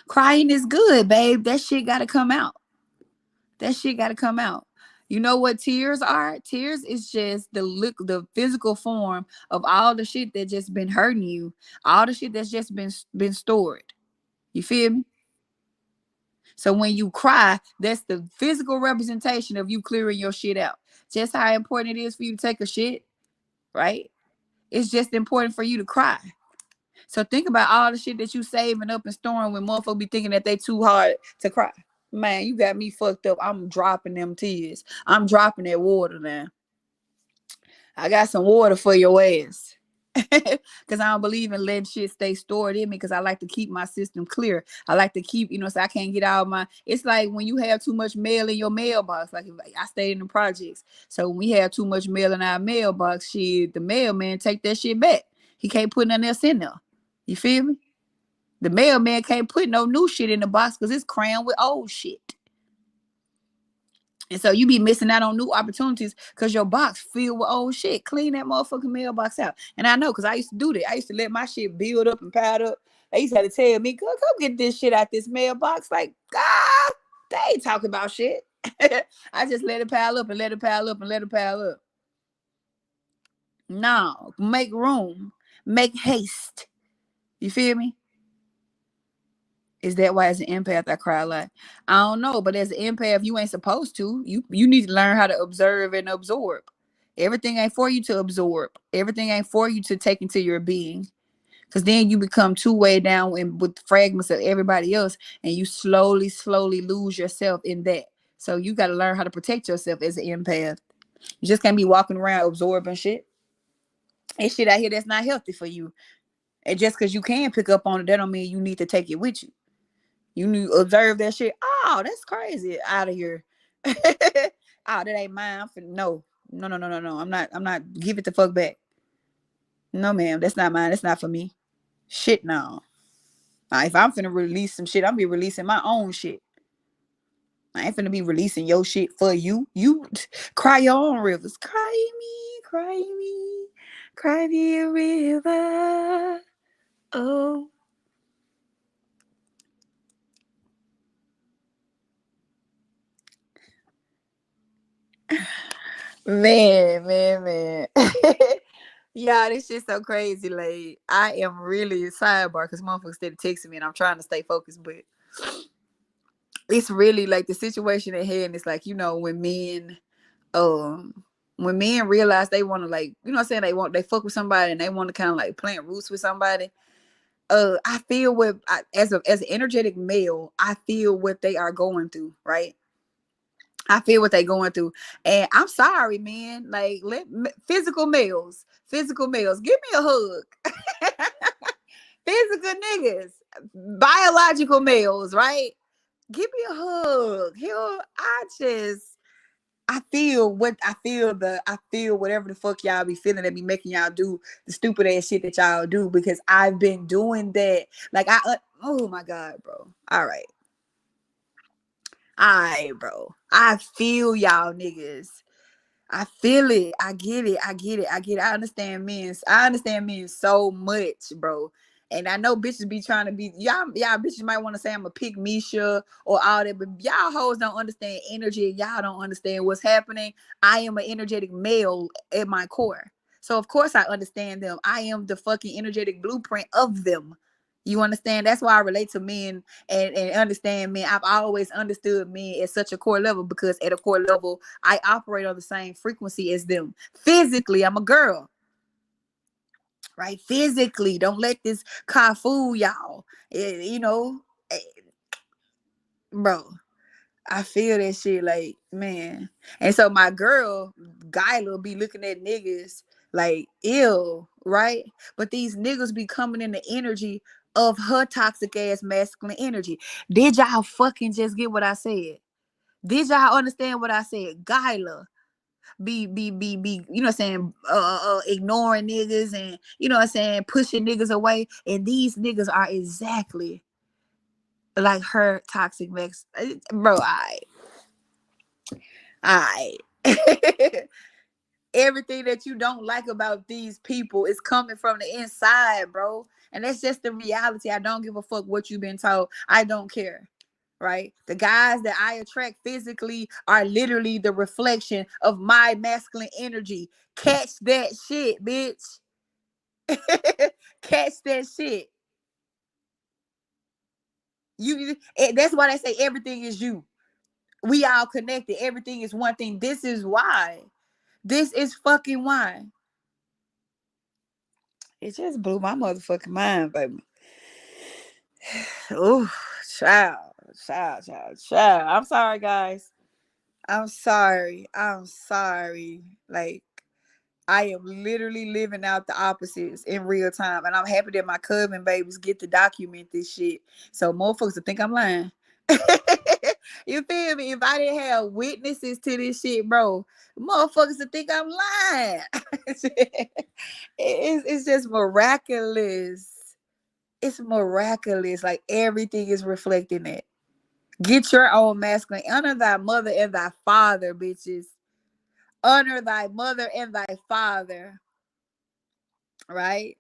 Crying is good, babe. That shit gotta come out. That shit gotta come out. You know what tears are? Tears is just the physical form of all the shit that just been hurting you, all the shit that's just been stored. You feel me? So when you cry, that's the physical representation of you clearing your shit out. Just how important it is for you to take a shit, right? It's just important for you to cry. So think about all the shit that you saving up and storing when motherfuckers be thinking that they too hard to cry. Man, you got me fucked up. I'm dropping them tears. I'm dropping that water now. I got some water for your ass. Because I don't believe in letting shit stay stored in me because I like to keep my system clear. I like to keep, so I can't get out of my. It's like when you have too much mail in your mailbox. Like, I stayed in the projects. So when we have too much mail in our mailbox, shit, the mailman take that shit back. He can't put nothing else in there. You feel me? The mailman can't put no new shit in the box because it's crammed with old shit. And so you be missing out on new opportunities because your box filled with old shit. Clean that motherfucking mailbox out. And I know because I used to do that. I used to let my shit build up and pile up. They used to have to tell me, come get this shit out this mailbox. Like, God, they ain't talking about shit. I just let it pile up and let it pile up and let it pile up. No, make room. Make haste. You feel me? Is that why as an empath I cry a lot? I don't know, but as an empath, you ain't supposed to. You need to learn how to observe and absorb. Everything ain't for you to absorb. Everything ain't for you to take into your being. Because then you become too way down with fragments of everybody else, and you slowly lose yourself in that. So you got to learn how to protect yourself as an empath. You just can't be walking around absorbing shit. And shit out here that's not healthy for you. And just because you can pick up on it, that don't mean you need to take it with you. You need to observe that shit. Oh, that's crazy. Out of here. Oh, that ain't mine. No. I'm not. Give it the fuck back. No, ma'am. That's not mine. That's not for me. Shit, no. If I'm finna release some shit, I'm be releasing my own shit. I ain't finna be releasing your shit for you. You cry your own rivers. Cry me, cry me a river. Oh. Man. Yeah, this shit's so crazy. Like, I am really sidebar because motherfuckers started texting me and I'm trying to stay focused, but it's really like the situation at hand. It's like, um, when men realize they want to, like, what I'm saying, they fuck with somebody and they want to kind of like plant roots with somebody. I feel as an energetic male, I feel what they are going through, right? I feel what they going through, and I'm sorry, man. Like, physical males, give me a hug. Physical niggas, biological males, right? Give me a hug. Hell, I feel whatever the fuck y'all be feeling that be making y'all do the stupid ass shit that y'all do, because I've been doing that. Like oh my god, bro. All right, bro. I feel y'all niggas. I feel it. I get it. I get it. I get it. I understand men so much, bro. And I know bitches be trying to be y'all bitches might want to say I'm a pick Misha or all that, but y'all hoes don't understand energy. Y'all don't understand what's happening. I am an energetic male at my core. So of course I understand them. I am the fucking energetic blueprint of them. You understand? That's why I relate to men and understand men. I've always understood men at such a core level, because at a core level, I operate on the same frequency as them. Physically, I'm a girl, right? Physically, don't let this car fool y'all. You know, eh, bro. I feel that shit, like, man. And so my girl, Gyla, be looking at niggas like ill, right? But these niggas be coming in the energy of her toxic ass masculine energy. Did y'all fucking just get what I said? Did y'all understand what I said? Gyla you know what I'm saying, ignoring niggas, and you know what I'm saying, pushing niggas away. And these niggas are exactly like her toxic max. Bro, I everything that you don't like about these people is coming from the inside, bro. And that's just the reality. I don't give a fuck what you've been told. I don't care. Right? The guys that I attract physically are literally the reflection of my masculine energy. Catch that shit, bitch. Catch that shit. That's why they say everything is you. We all connected. Everything is one thing. This is why. This is fucking why. It just blew my motherfucking mind, baby. Oh, child. I'm sorry, guys. I'm sorry. I'm sorry. Like, I am literally living out the opposites in real time. And I'm happy that my cousin babies get to document this shit. So motherfuckers will think I'm lying. You feel me? If I didn't have witnesses to this shit, bro, motherfuckers would think I'm lying. It's just miraculous. It's miraculous. Like, everything is reflecting that. Get your own masculine. Honor thy mother and thy father, bitches. Honor thy mother and thy father. Right?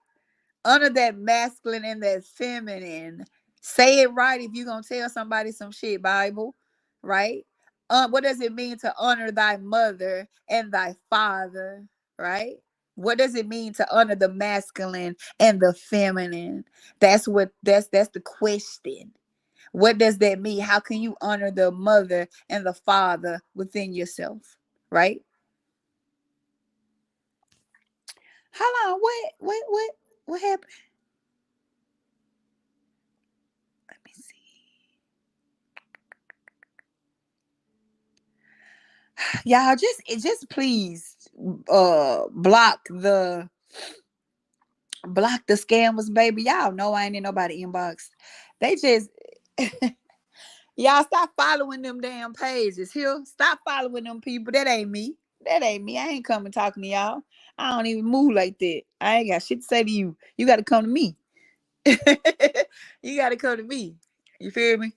Honor that masculine and that feminine. Say it right if you're gonna tell somebody some shit, Bible. Right? What does it mean to honor thy mother and thy father? Right? What does it mean to honor the masculine and the feminine? That's the question. What does that mean? How can you honor the mother and the father within yourself? Right? Hold on. What happened? Let me see. Y'all just please block the scammers, baby. Y'all know I ain't in nobody inbox. They just y'all stop following them damn pages here. Stop following them people. That ain't me. That ain't me. I ain't coming talking to y'all. I don't even move like that. I ain't got shit to say to you. You got to come to me. You got to come to me. You feel me?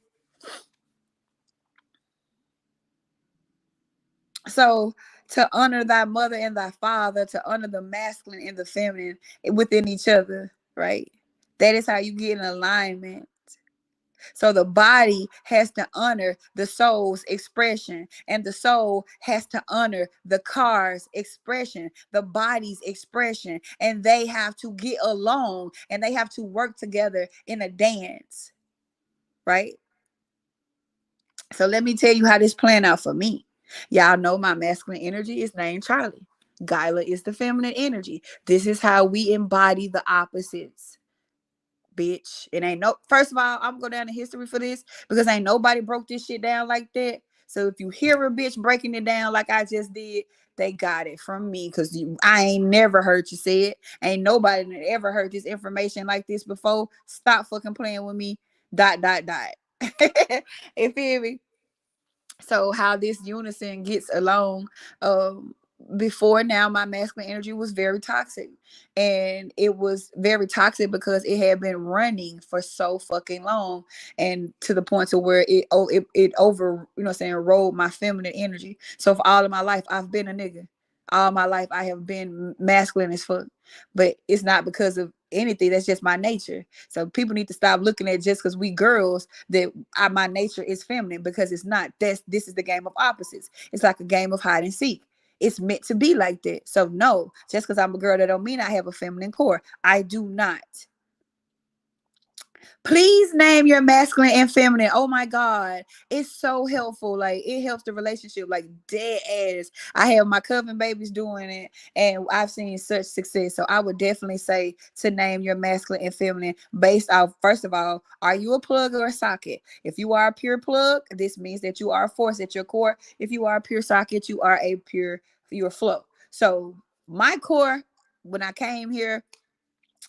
So, to honor thy mother and thy father, to honor the masculine and the feminine within each other, right? That is how you get in alignment. So the body has to honor the soul's expression, and the soul has to honor the car's expression, the body's expression, and they have to get along and they have to work together in a dance, right? So let me tell you how this playing out for me. Y'all know my masculine energy is named Charlie. Gyla is the feminine energy. This is how we embody the opposites. Bitch. It ain't no, first of all, I'm gonna go down in history for this because ain't nobody broke this shit down like that. So if you hear a bitch breaking it down like I just did, they got it from me, because I ain't never heard you say it. Ain't nobody ever heard this information like this before. Stop fucking playing with me. Dot dot dot. You feel me? So how this unison gets along, um before now, my masculine energy was very toxic, and it was very toxic because it had been running for so fucking long, and to the point to where it over, saying, rolled my feminine energy. So for all of my life I've been a nigga. All my life I have been masculine as fuck, but it's not because of anything. That's just my nature. So people need to stop looking at just because we girls that my nature is feminine, because it's not. This is the game of opposites. It's like a game of hide and seek. It's meant to be like that. So no, just because I'm a girl, that don't mean I have a feminine core. I do not. Please name your masculine and feminine. Oh my God. It's so helpful. Like, it helps the relationship like dead ass. I have my coven babies doing it, and I've seen such success. So I would definitely say to name your masculine and feminine based off, first of all, are you a plug or a socket? If you are a pure plug, this means that you are a force at your core. If you are a pure socket, you're a flow. So my core, when I came here,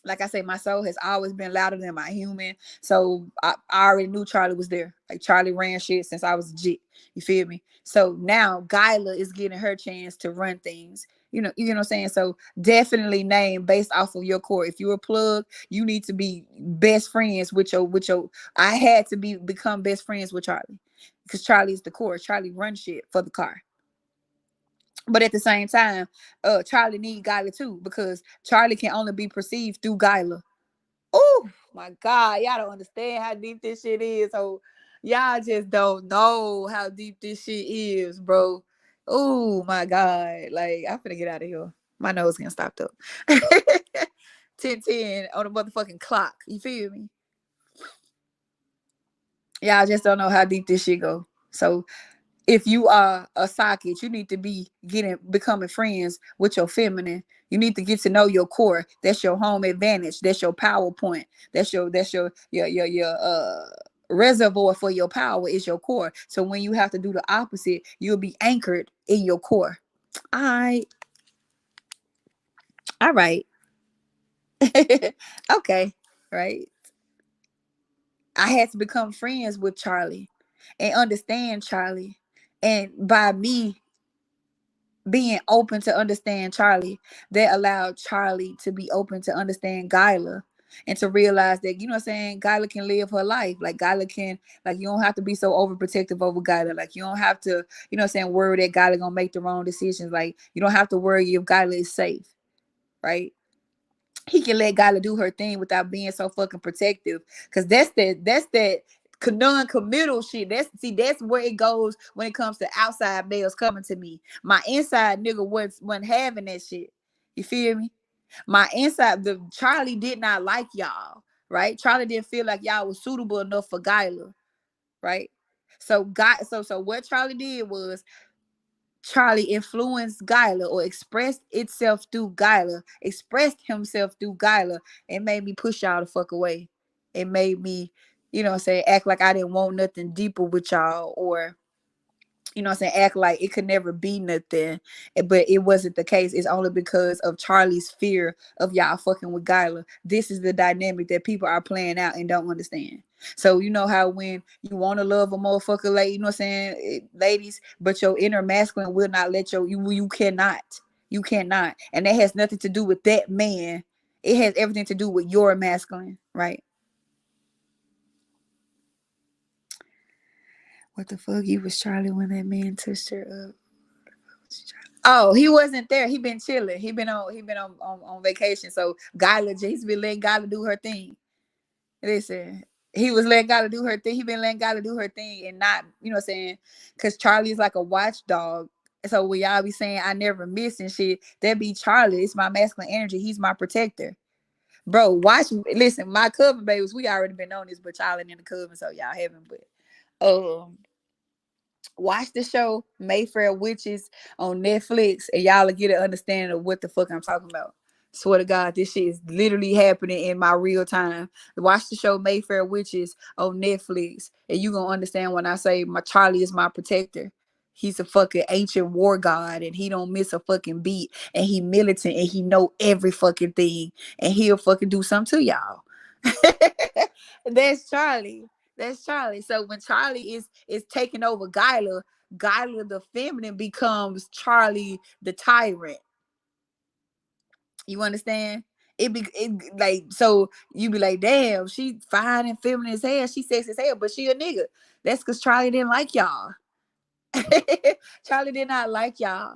like I say, my soul has always been louder than my human. So I already knew Charlie was there. Like, Charlie ran shit since I was a jit. You feel me? So now Gyla is getting her chance to run things. You know what I'm saying? So definitely name based off of your core. If you're a plug, you need to be best friends with your. I had to become best friends with Charlie, because Charlie is the core. Charlie runs shit for the car. But at the same time, Charlie need Gyla too, because Charlie can only be perceived through Gyla. Oh my God, y'all don't understand how deep this shit is. So y'all just don't know how deep this shit is, bro. Oh my God, like, I'm finna get out of here. My nose getting stopped up. 10:10 on the motherfucking clock. You feel me? Y'all just don't know how deep this shit go. So if you are a socket, you need to be becoming friends with your feminine. You need to get to know your core. That's your home advantage. That's your power point. That's your reservoir for your power is your core. So when you have to do the opposite, you'll be anchored in your core. All right. All right. Okay. Right. I had to become friends with Charlie and understand Charlie. And by me being open to understand Charlie, that allowed Charlie to be open to understand Gyla, and to realize that, you know what I'm saying, Gyla can live her life. Like, Gyla can, like, you don't have to be so overprotective over Gyla. Like, you don't have to, you know what I'm saying, worry that Gyla gonna make the wrong decisions. Like, you don't have to worry if Gyla is safe, right? He can let Gyla do her thing without being so fucking protective. Cause that's that non-committal shit. That's where it goes when it comes to outside males coming to me. My inside nigga wasn't having that shit. You feel me? My inside, the Charlie did not like y'all, right? Charlie didn't feel like y'all was suitable enough for Gyla, right? So what Charlie did was, Charlie influenced Gyla, or expressed itself through Gyla, expressed himself through Gyla, and made me push y'all the fuck away. It made me, act like I didn't want nothing deeper with y'all, or, act like it could never be nothing. But it wasn't the case. It's only because of Charlie's fear of y'all fucking with Gyla. This is the dynamic that people are playing out and don't understand. So you know how when you want to love a motherfucker, like, you know what I'm saying, ladies, but your inner masculine will not let you cannot. You cannot. And that has nothing to do with that man. It has everything to do with your masculine, right? What the fuck? You was Charlie when that man touched her up. Oh, he wasn't there. He been chilling. He been on vacation. So he's been letting Gyla do her thing. Listen, he was letting Gyla do her thing. He been letting Gyla do her thing, and not, you know what I'm saying? Because Charlie's like a watchdog. So when y'all be saying I never miss and shit, that be Charlie. It's my masculine energy. He's my protector. Bro, listen, my coven babies, we already been on this, but y'all ain't in the coven, so y'all haven't. But watch the show Mayfair Witches on Netflix, and y'all will get an understanding of what the fuck I'm talking about. Swear to God, this shit is literally happening in my real time. Watch the show Mayfair Witches on Netflix, and you gonna understand when I say my Charlie is my protector. He's a fucking ancient war god, and he don't miss a fucking beat, and he militant, and he know every fucking thing, and he'll fucking do something to y'all. That's Charlie. That's Charlie. So when Charlie is taking over Gyla, Gyla the feminine becomes Charlie the tyrant. You understand? Like, so you be like, damn, she fine and feminine as hell, she sexy as hell, but she a nigga. That's because Charlie didn't like y'all. Charlie did not like y'all.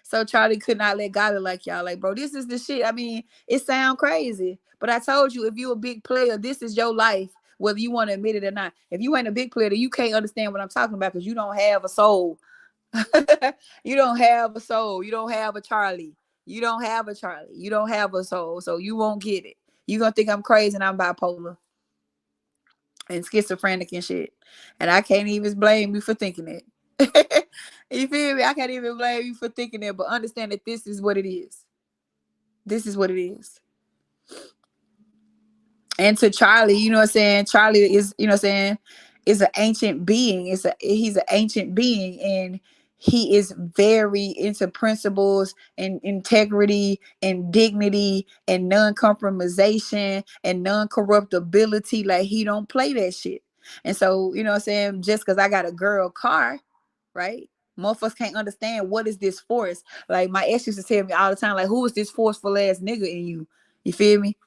So Charlie could not let God like y'all. Like, bro, this is the shit. I mean, it sound crazy, but I told you, if you a big player, this is your life, whether you want to admit it or not. If you ain't a big player, then you can't understand what I'm talking about because you don't have a soul. You don't have a soul. You don't have a Charlie. You don't have a Charlie. You don't have a soul. So you won't get it. You gonna think I'm crazy and I'm bipolar and schizophrenic and shit. And I can't even blame you for thinking it. You feel me? I can't even blame you for thinking it, but understand that this is what it is. This is what it is. And to Charlie, you know what I'm saying? Charlie is, you know what I'm saying, is an ancient being. He's an ancient being, and he is very into principles and integrity and dignity and non-compromisation and non-corruptibility. Like, he don't play that shit. And so, you know what I'm saying, just because I got a girl car, right? Motherfuckers can't understand what is this force. Like, my ex used to tell me all the time, like, who is this forceful ass nigga in you? You feel me?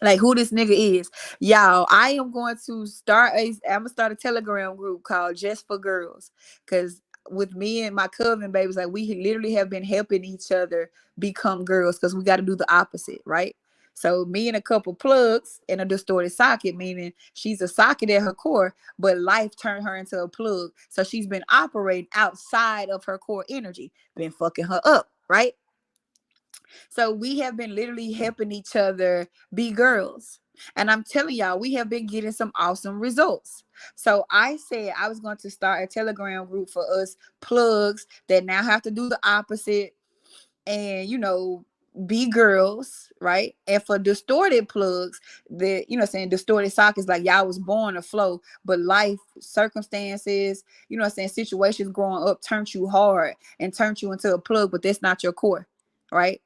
Like, who this nigga is. Y'all, I am going to I'm gonna start a Telegram group called Just for Girls. Cause with me and my cousin babies, like, we literally have been helping each other become girls, because we got to do the opposite, right? So me and a couple plugs in a distorted socket, meaning she's a socket at her core, but life turned her into a plug. So she's been operating outside of her core energy, been fucking her up, right? So we have been literally helping each other be girls. And I'm telling y'all, we have been getting some awesome results. So I said I was going to start a Telegram group for us plugs that now have to do the opposite and, be girls, right? And for distorted plugs, that, saying, distorted sockets, like, y'all was born to flow, but life circumstances, situations growing up turned you hard and turned you into a plug, but that's not your core, right?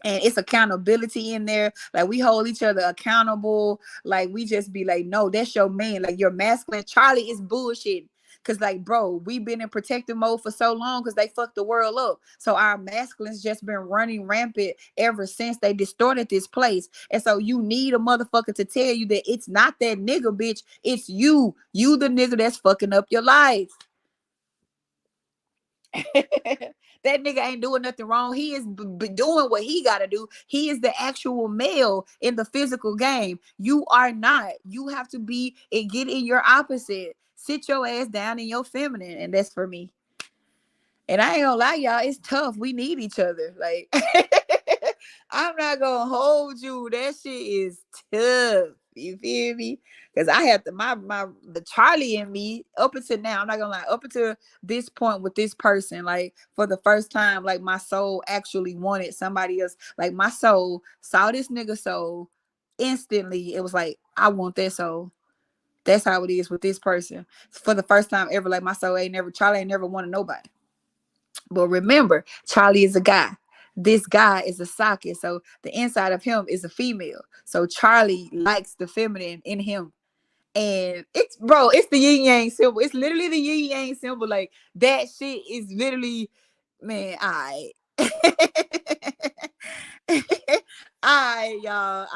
And it's accountability in there. Like, we hold each other accountable. Like, we just be like, no, that's your man. Like, your masculine Charlie is bullshit. Cause, like, bro, we've been in protective mode for so long because they fucked the world up. So our masculines just been running rampant ever since they distorted this place. And so you need a motherfucker to tell you that it's not that nigga, bitch. It's you. You the nigga that's fucking up your life. That nigga ain't doing nothing wrong. He is doing what he got to do. He is the actual male in the physical game. You are not. You have to be and get in your opposite. Sit your ass down in your feminine. And that's for me. And I ain't gonna lie, y'all, it's tough. We need each other. Like, I'm not gonna hold you. That shit is tough. You feel me? Because I have to my the Charlie in me up until now. I'm not gonna lie, up until this point with this person, like, for the first time, like, my soul actually wanted somebody else. Like, my soul saw this nigga soul instantly. It was like, I want that soul. That's how it is with this person. For the first time ever, like, my soul ain't never Charlie ain't never wanted nobody. But remember, Charlie is a guy. This guy is a socket. So the inside of him is a female. So Charlie likes the feminine in him. And it's, bro, it's the yin yang symbol. It's literally the yin yang symbol. Like, that shit is literally, man, I. Y'all,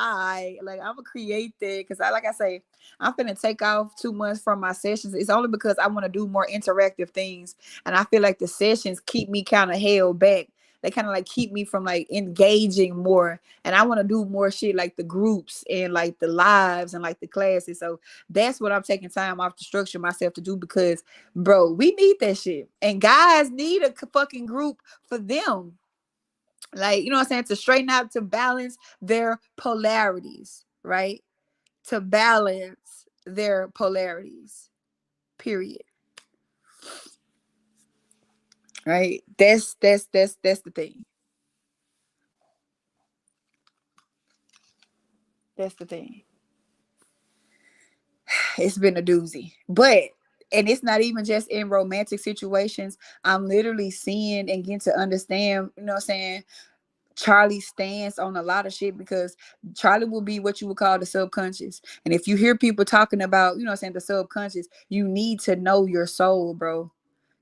like, I'm gonna create that because like I say, I'm finna take off 2 months from my sessions. It's only because I want to do more interactive things, and I feel like the sessions keep me kind of held back. They kind of like keep me from like engaging more, and I want to do more shit like the groups and like the lives and like the classes. So that's what I'm taking time off to structure myself to do, because, bro, we need that shit, and guys need a fucking group for them. Like, you know what I'm saying, to straighten out, to balance their polarities, right? To balance their polarities, period. Right? That's the thing. That's the thing. It's been a doozy. But and it's not even just in romantic situations. I'm literally seeing and getting to understand, you know what I'm saying, Charlie's stance on a lot of shit, because Charlie will be what you would call the subconscious. And if you hear people talking about, you know what I'm saying, the subconscious, you need to know your soul, bro.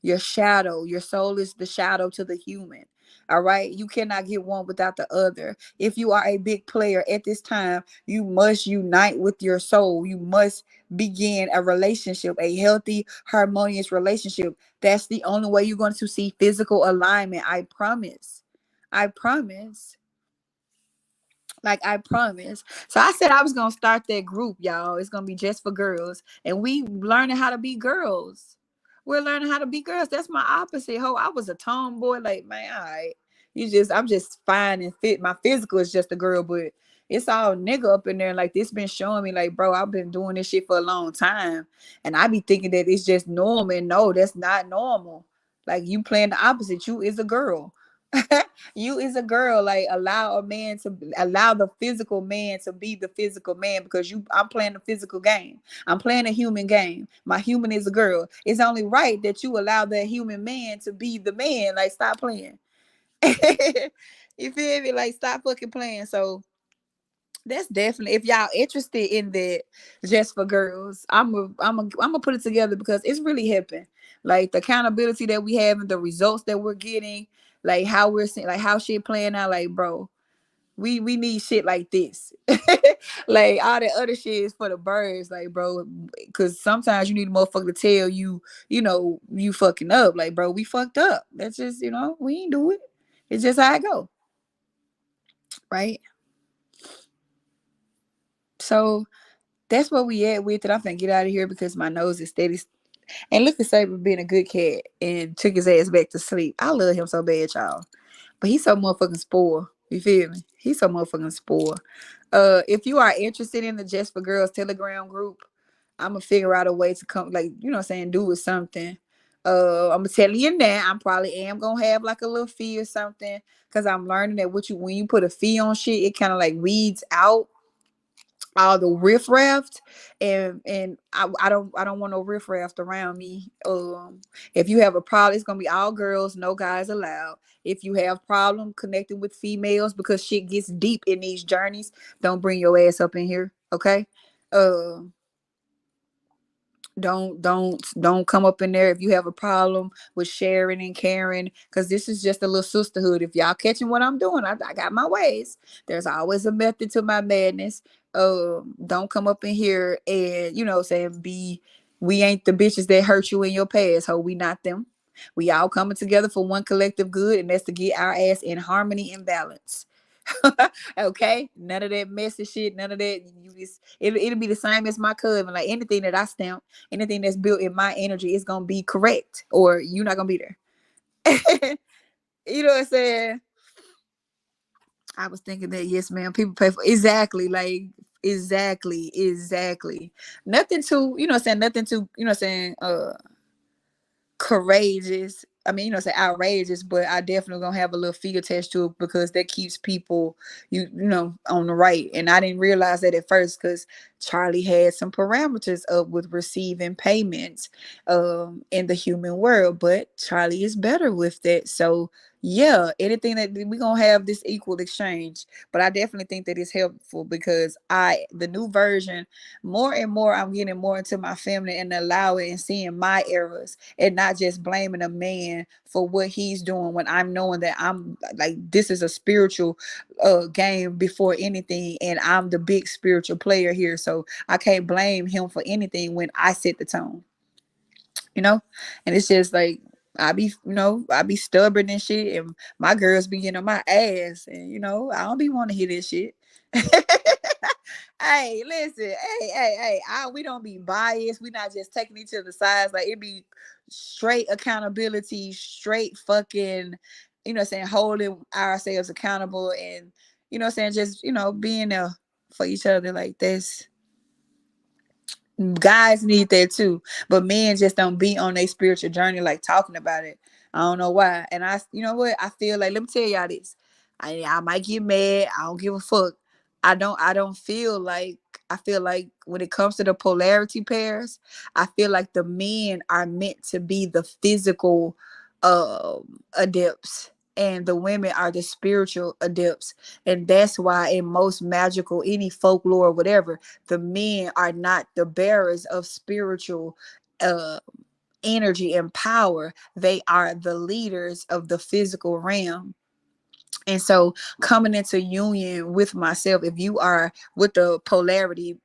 Your shadow. Your soul is the shadow to the human. All right. You cannot get one without the other. If you are a big player at this time, you must unite with your soul. You must begin a relationship, a healthy, harmonious relationship. That's the only way you're going to see physical alignment. I promise. I promise. Like I promise. So I said I was gonna start that group, y'all. It's gonna be just for girls, and we learning how to be girls. We're learning how to be girls. That's my opposite. Ho, I was a tomboy. Like, man, all right. I'm just fine and fit. My physical is just a girl, but it's all nigga up in there. Like this been showing me, like, bro, I've been doing this shit for a long time, and I be thinking that it's just normal. And no, that's not normal. Like you playing the opposite. You is a girl. You is a girl. Like allow the physical man to be the physical man, because I'm playing the physical game. I'm playing a human game. My human is a girl. It's only right that you allow that human man to be the man. Like stop playing. You feel me? Like stop fucking playing. So that's definitely, if y'all interested in that, just for girls, I'm gonna put it together, because it's really helping. Like the accountability that we have and the results that we're getting, like how we're seeing, like how shit playing out. Like, bro, we need shit like this. Like all that other shit is for the birds, like, bro. Because sometimes you need a motherfucker to tell you, you fucking up. Like, bro, we fucked up. That's just, we ain't do it. It's just how I go, right? So that's what we at with it. I'm finna get out of here because my nose is steady. And look at Saber being a good cat and took his ass back to sleep. I love him so bad, y'all. But he's so motherfucking spoiled. You feel me? He's so motherfucking spoiled. If you are interested in the Just for Girls Telegram group, I'm gonna figure out a way to come, like, you know what I'm saying, do with something. I'm gonna tell you now, I'm probably am gonna have like a little fee or something. Cause I'm learning that when you put a fee on shit, it kind of like weeds out all the riffraff, and I don't want no riffraff around me. If you have a problem, it's gonna be all girls, no guys allowed. If you have problem connecting with females, because shit gets deep in these journeys, don't bring your ass up in here, okay? uh don't come up in there if you have a problem with sharing and caring, because this is just a little sisterhood. If y'all catching what I'm doing, I got my ways. There's always a method to my madness. Don't come up in here and, saying, be we ain't the bitches that hurt you in your past. Ho, we not them. We all coming together for one collective good, and that's to get our ass in harmony and balance. Okay, none of that messy shit, none of that. It'll be the same as my cousin. Like anything that I stamp, anything that's built in my energy is gonna be correct, or you're not gonna be there. You know what I'm saying? I was thinking that, yes, ma'am. People pay for, exactly, like, exactly. Nothing too, you know what I'm saying, nothing too, you know what I'm saying, courageous. I mean, say outrageous, but I definitely gonna have a little fee attached to it, because that keeps people, on the right. And I didn't realize that at first, because Charlie had some parameters up with receiving payments in the human world, but Charlie is better with that. So yeah, anything that we gonna have this equal exchange. But I definitely think that it's helpful, because the new version, more and more I'm getting more into my family and allowing and seeing my errors, and not just blaming a man for what he's doing, when I'm knowing that I'm like, this is a spiritual game before anything, and I'm the big spiritual player here. So I can't blame him for anything when I set the tone, you know? And it's just like, I be stubborn and shit, and my girls be getting on my ass, and I don't be want to hear this shit. Hey, listen, hey, we don't be biased. We not just taking each other's sides. Like, it be straight accountability, straight fucking, saying, holding ourselves accountable, and saying, just being there for each other. Like, this, guys need that too, but men just don't be on their spiritual journey, like talking about it. I don't know why. And you know what, I feel like, let me tell y'all this. I might get mad, I don't give a fuck, I don't feel like, I feel like when it comes to the polarity pairs, I feel like the men are meant to be the physical adepts, and the women are the spiritual adepts. And that's why in most magical, any folklore, whatever, the men are not the bearers of spiritual uh energy and power. They are the leaders of the physical realm. And so coming into union with myself, if you are with the polarity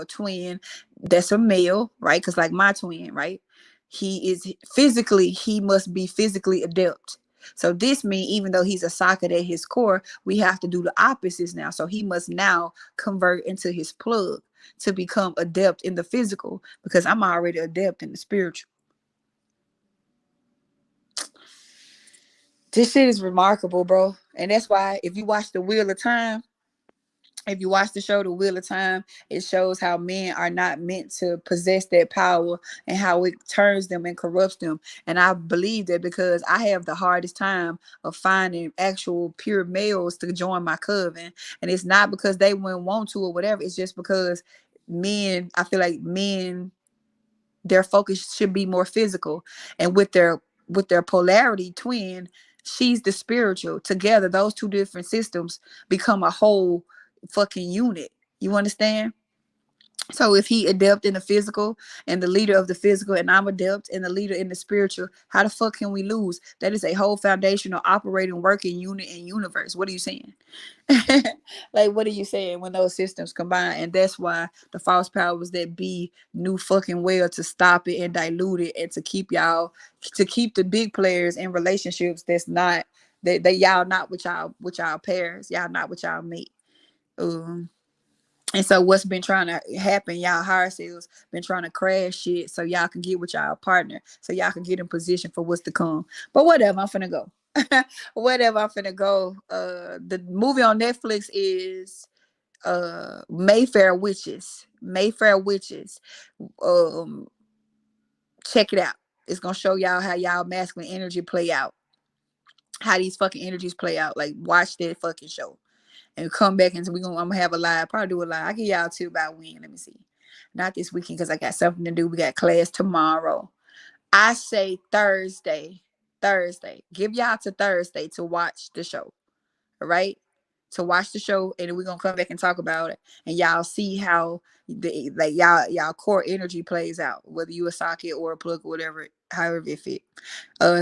twin, that's a male, right? Because like my twin, right? He is physically, he must be physically adept. So this means even though he's a socket at his core, we have to do the opposites now. So he must now convert into his plug to become adept in the physical, because I'm already adept in the spiritual. This shit is remarkable, bro. And that's why if you watch the Wheel of Time, if you watch the show The Wheel of Time, it shows how men are not meant to possess that power, and how it turns them and corrupts them. And I believe that because I have the hardest time of finding actual pure males to join my coven. And it's not because they wouldn't want to or whatever, it's just because men, I feel like men, their focus should be more physical. And with their polarity twin, she's the spiritual. Together those two different systems become a whole fucking unit. You understand? So if he adept in the physical and the leader of the physical, and I'm adept and the leader in the spiritual, how the fuck can we lose? That is a whole foundational operating working unit in universe. What are you saying? Like, what are you saying when those systems combine? And that's why the false powers that be knew fucking well to stop it and dilute it, and to keep the big players in relationships that's not, that y'all not with y'all pairs, y'all not with y'all mate. Um, and so what's been trying to happen, y'all higher selves been trying to crash shit so y'all can get with y'all partner, so y'all can get in position for what's to come. But whatever, I'm finna go. Whatever, I'm finna go. The movie on Netflix is Mayfair Witches. Mayfair Witches. Um, check it out. It's gonna show y'all how y'all masculine energy play out. How these fucking energies play out. Like, watch that fucking show and come back, and I'm gonna have a live, probably do a live. I give y'all two about when. Let me see. Not this weekend because I got something to do. We got class tomorrow. I say Thursday. Thursday. Give y'all to Thursday to watch the show. All right? To watch the show, and then we're gonna come back and talk about it. And y'all see how the like y'all core energy plays out, whether you a socket or a plug or whatever, however it fit.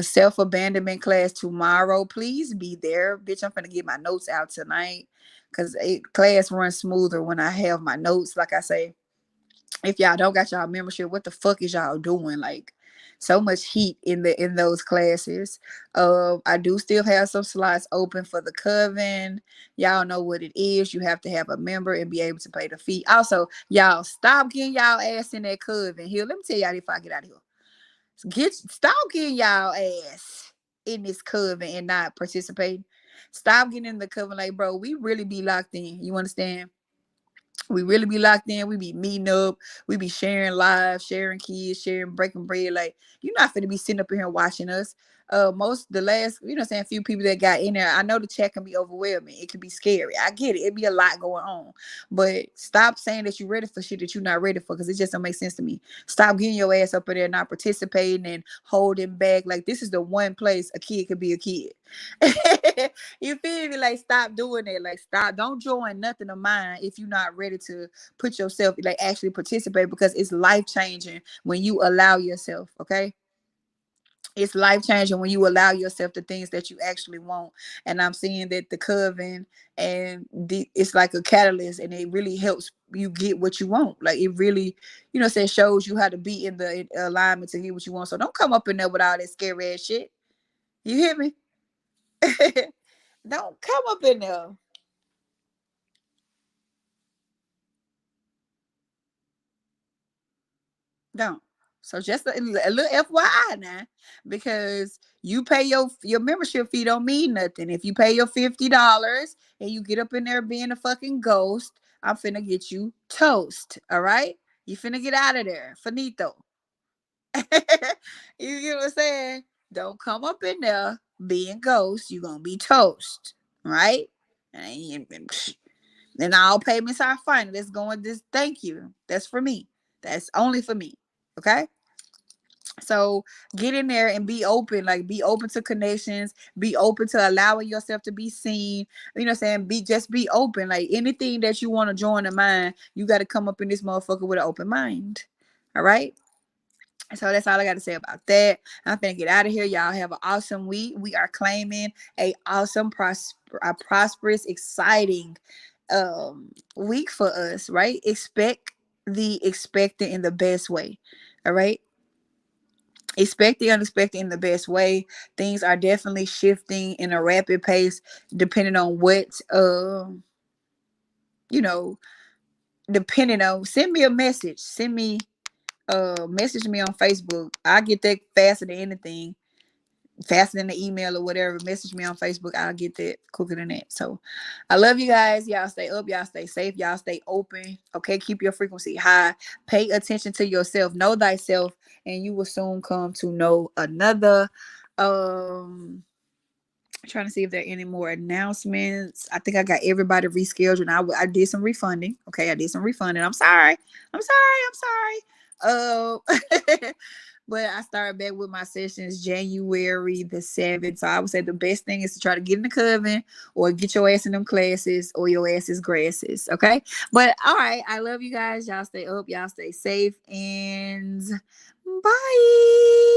Self-abandonment class tomorrow. Please be there. Bitch, I'm gonna get my notes out tonight. Cause class runs smoother when I have my notes. Like I say, if y'all don't got y'all membership, what the fuck is y'all doing? Like, so much heat in those classes. I do still have some slots open for the coven. Y'all know what it is. You have to have a member and be able to pay the fee. Also, y'all stop getting y'all ass in that coven here. Let me tell y'all if I get out of here. Stop getting y'all ass in this coven and not participating. Stop getting in the coven like, bro, we really be locked in. You understand? We really be locked in. We be meeting up. We be sharing lives, sharing kids, sharing breaking bread. Like, you're not finna be sitting up in here watching us. Most the last, saying, few people that got in there, I know the chat can be overwhelming. It can be scary. I get it. It be a lot going on. But stop saying that you're ready for shit that you're not ready for, because it just don't make sense to me. Stop getting your ass up in there, not participating and holding back. Like, this is the one place a kid could be a kid. You feel me? Like, stop doing that. Like, stop. Don't join nothing of mine if you're not ready to put yourself, like, actually participate, because it's life changing when you allow yourself. Okay, it's life changing when you allow yourself the things that you actually want. And I'm seeing that the coven and it's like a catalyst, and it really helps you get what you want. Like, it really, shows you how to be in the alignment to get what you want. So don't come up in there with all that scary ass shit. You hear me? Don't come up in there. Don't. So just a little FYI now, because you pay your membership fee don't mean nothing. If you pay your $50 and you get up in there being a fucking ghost, I'm finna get you toast. All right, you finna get out of there, finito. You get what I'm saying? Don't come up in there being ghost. You gonna be toast, right? And all payments are final. Let's go on this. Thank you. That's for me. That's only for me. Okay. So get in there and be open, like be open to connections, be open to allowing yourself to be seen. You know what I'm saying? Be open. Like anything that you want to join the mind, you got to come up in this motherfucker with an open mind. All right. So that's all I got to say about that. I'm finna get out of here. Y'all have an awesome week. We are claiming a awesome, prosperous, exciting week for us, right? Expect the expected in the best way. All right. Expect the unexpected in the best way. Things are definitely shifting in a rapid pace, depending on what you know, depending on send me a message. Send me message me on Facebook. I get that faster than anything, faster than the email or whatever. Message me on Facebook. I'll get that quicker than that. So I love you guys. Y'all stay up. Y'all stay safe. Y'all stay open. Okay. Keep your frequency high. Pay attention to yourself. Know thyself, and you will soon come to know another. Trying to see if there are any more announcements. I think I got everybody rescheduled. I did some refunding. Okay, I did some refunding. I'm sorry. But I started back with my sessions January the 7th. So I would say the best thing is to try to get in the coven or get your ass in them classes or your ass is grasses. Okay. But all right. I love you guys. Y'all stay up. Y'all stay safe. And bye.